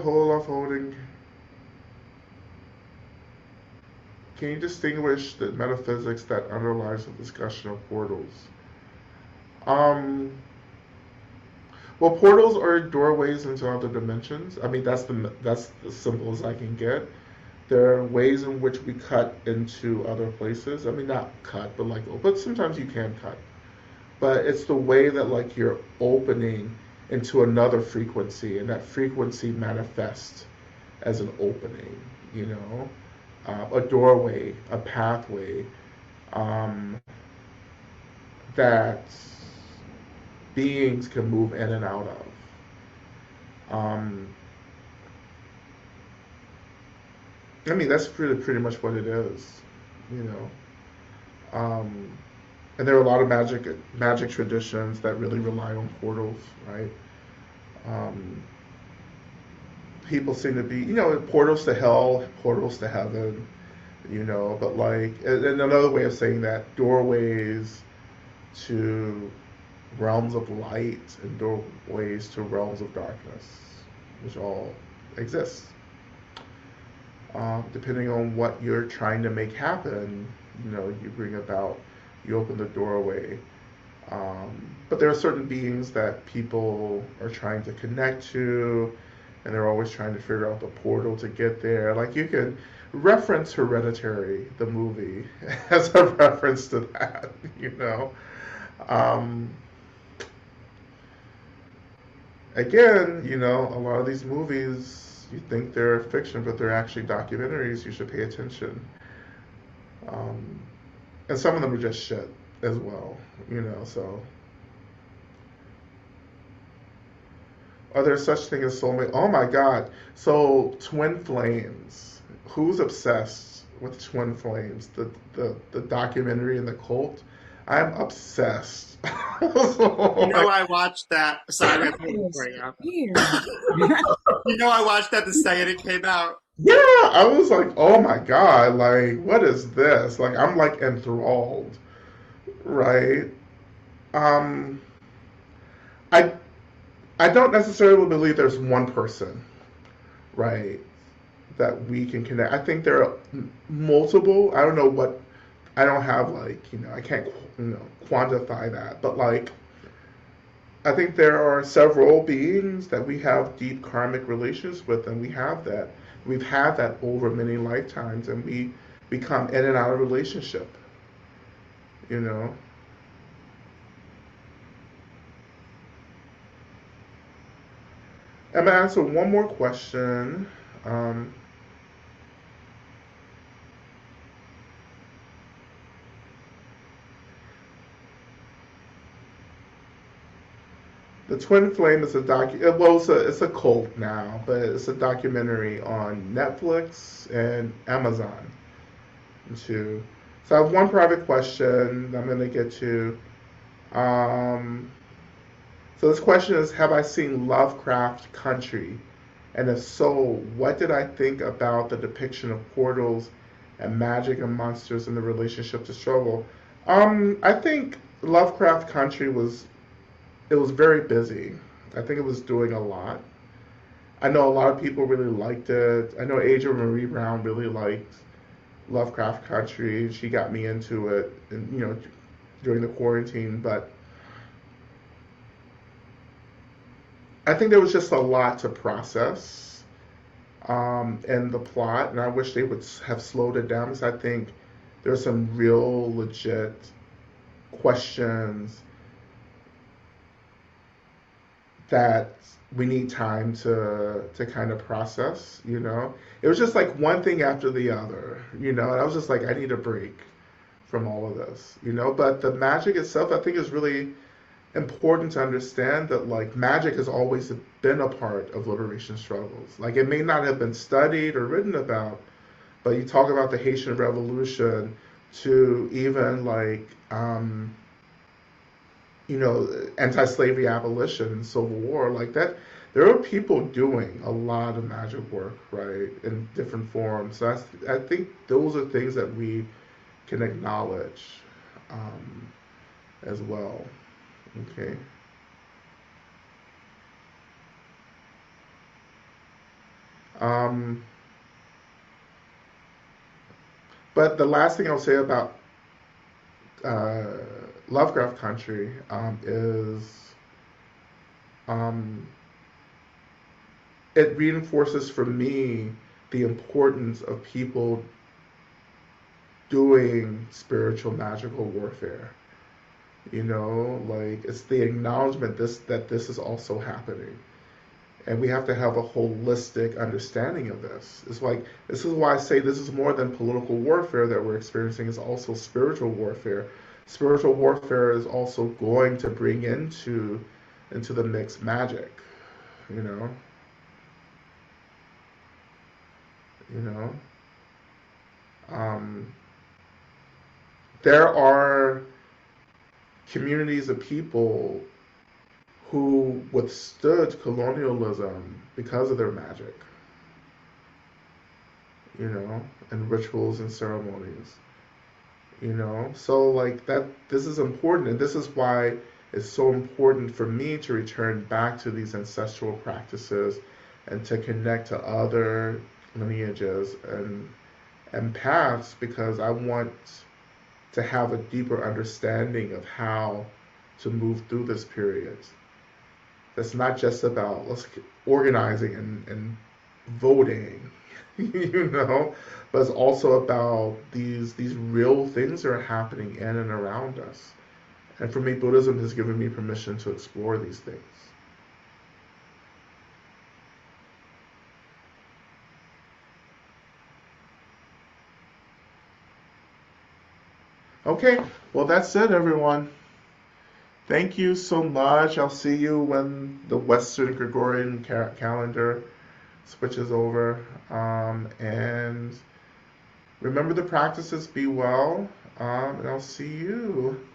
Whole of holding. Can you distinguish the metaphysics that underlies the discussion of portals? Um, well, portals are doorways into other dimensions. I mean, that's as simple as I can get. There are ways in which we cut into other places. I mean, not cut, but like, but sometimes you can cut. But it's the way that like you're opening into another frequency, and that frequency manifests as an opening. You know, a doorway, a pathway um, that beings can move in and out of. I mean, that's pretty much what it is, you know. Um, and there are a lot of magic traditions that really rely on portals, right? Um, People seem to be, portals to hell, portals to heaven, but like, and another way of saying that, doorways to realms of light and doorways to realms of darkness, which all exist. Depending on what you're trying to make happen, you open the doorway. But there are certain beings that people are trying to connect to, and they're always trying to figure out the portal to get there. Like you can reference Hereditary, the movie, as a reference to that, Um, Again, a lot of these movies, you think they're fiction, but they're actually documentaries. You should pay attention. Um, and some of them are just shit as well, so. Are there such thing as soulmate? Oh my God. So twin flames. Who's obsessed with twin flames? The documentary and the cult. I'm obsessed. I watched that. Sorry, I'm paying for you. I watched that the second it came out. Yeah, I was like, oh my God, like, what is this? Like, I'm like enthralled, right? Um, I I don't necessarily believe there's one person, right, that we can connect. I think there are multiple. I don't know what. I don't have like I can't quantify that, but like I think there are several beings that we have deep karmic relations with, and we have that. We've had that over many lifetimes, and we become in and out of relationship. You know. I'm gonna answer one more question. Um, The Twin Flame is a well, it's a cult now, but it's a documentary on Netflix and Amazon too. So I have one private question I'm going to get to. Um, so this question is, have I seen Lovecraft Country? And if so, what did I think about the depiction of portals and magic and monsters and the relationship to struggle? I think Lovecraft Country was very busy. I think it was doing a lot. I know a lot of people really liked it. I know Aja Marie Brown really liked Lovecraft Country. She got me into it, and during the quarantine. But I think there was just a lot to process in the plot, and I wish they would have slowed it down because I think there's some real legit questions that we need time to kind of process. It was just like one thing after the other. And I was just like, I need a break from all of this. But the magic itself, I think, is really important to understand that like magic has always been a part of liberation struggles. Like it may not have been studied or written about, but you talk about the Haitian Revolution to even like anti-slavery abolition and Civil War, like that. There are people doing a lot of magic work, right, in different forms. So I think those are things that we can acknowledge as well. Okay. Um, but the last thing I'll say about uh, Lovecraft Country is um, it reinforces for me the importance of people doing spiritual magical warfare. Like it's the acknowledgement that this is also happening. And we have to have a holistic understanding of this. It's like this is why I say this is more than political warfare that we're experiencing, it's also spiritual warfare. Spiritual warfare is also going to bring into the mix magic, you know, you know. Um, there are communities of people who withstood colonialism because of their magic, and rituals and ceremonies, So like that, this is important, and this is why it's so important for me to return back to these ancestral practices and to connect to other lineages and paths because I want to have a deeper understanding of how to move through this period. That's not just about organizing and voting, but it's also about these real things that are happening in and around us. And for me, Buddhism has given me permission to explore these things. Okay, well, that's it, everyone. Thank you so much. I'll see you when the Western Gregorian calendar switches over. And remember the practices, be well, and I'll see you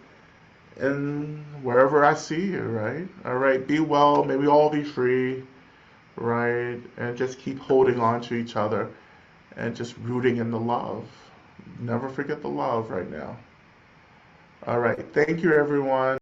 in wherever I see you, right? All right, be well. May we all be free, right? And just keep holding on to each other and just rooting in the love. Never forget the love right now. All right, thank you, everyone.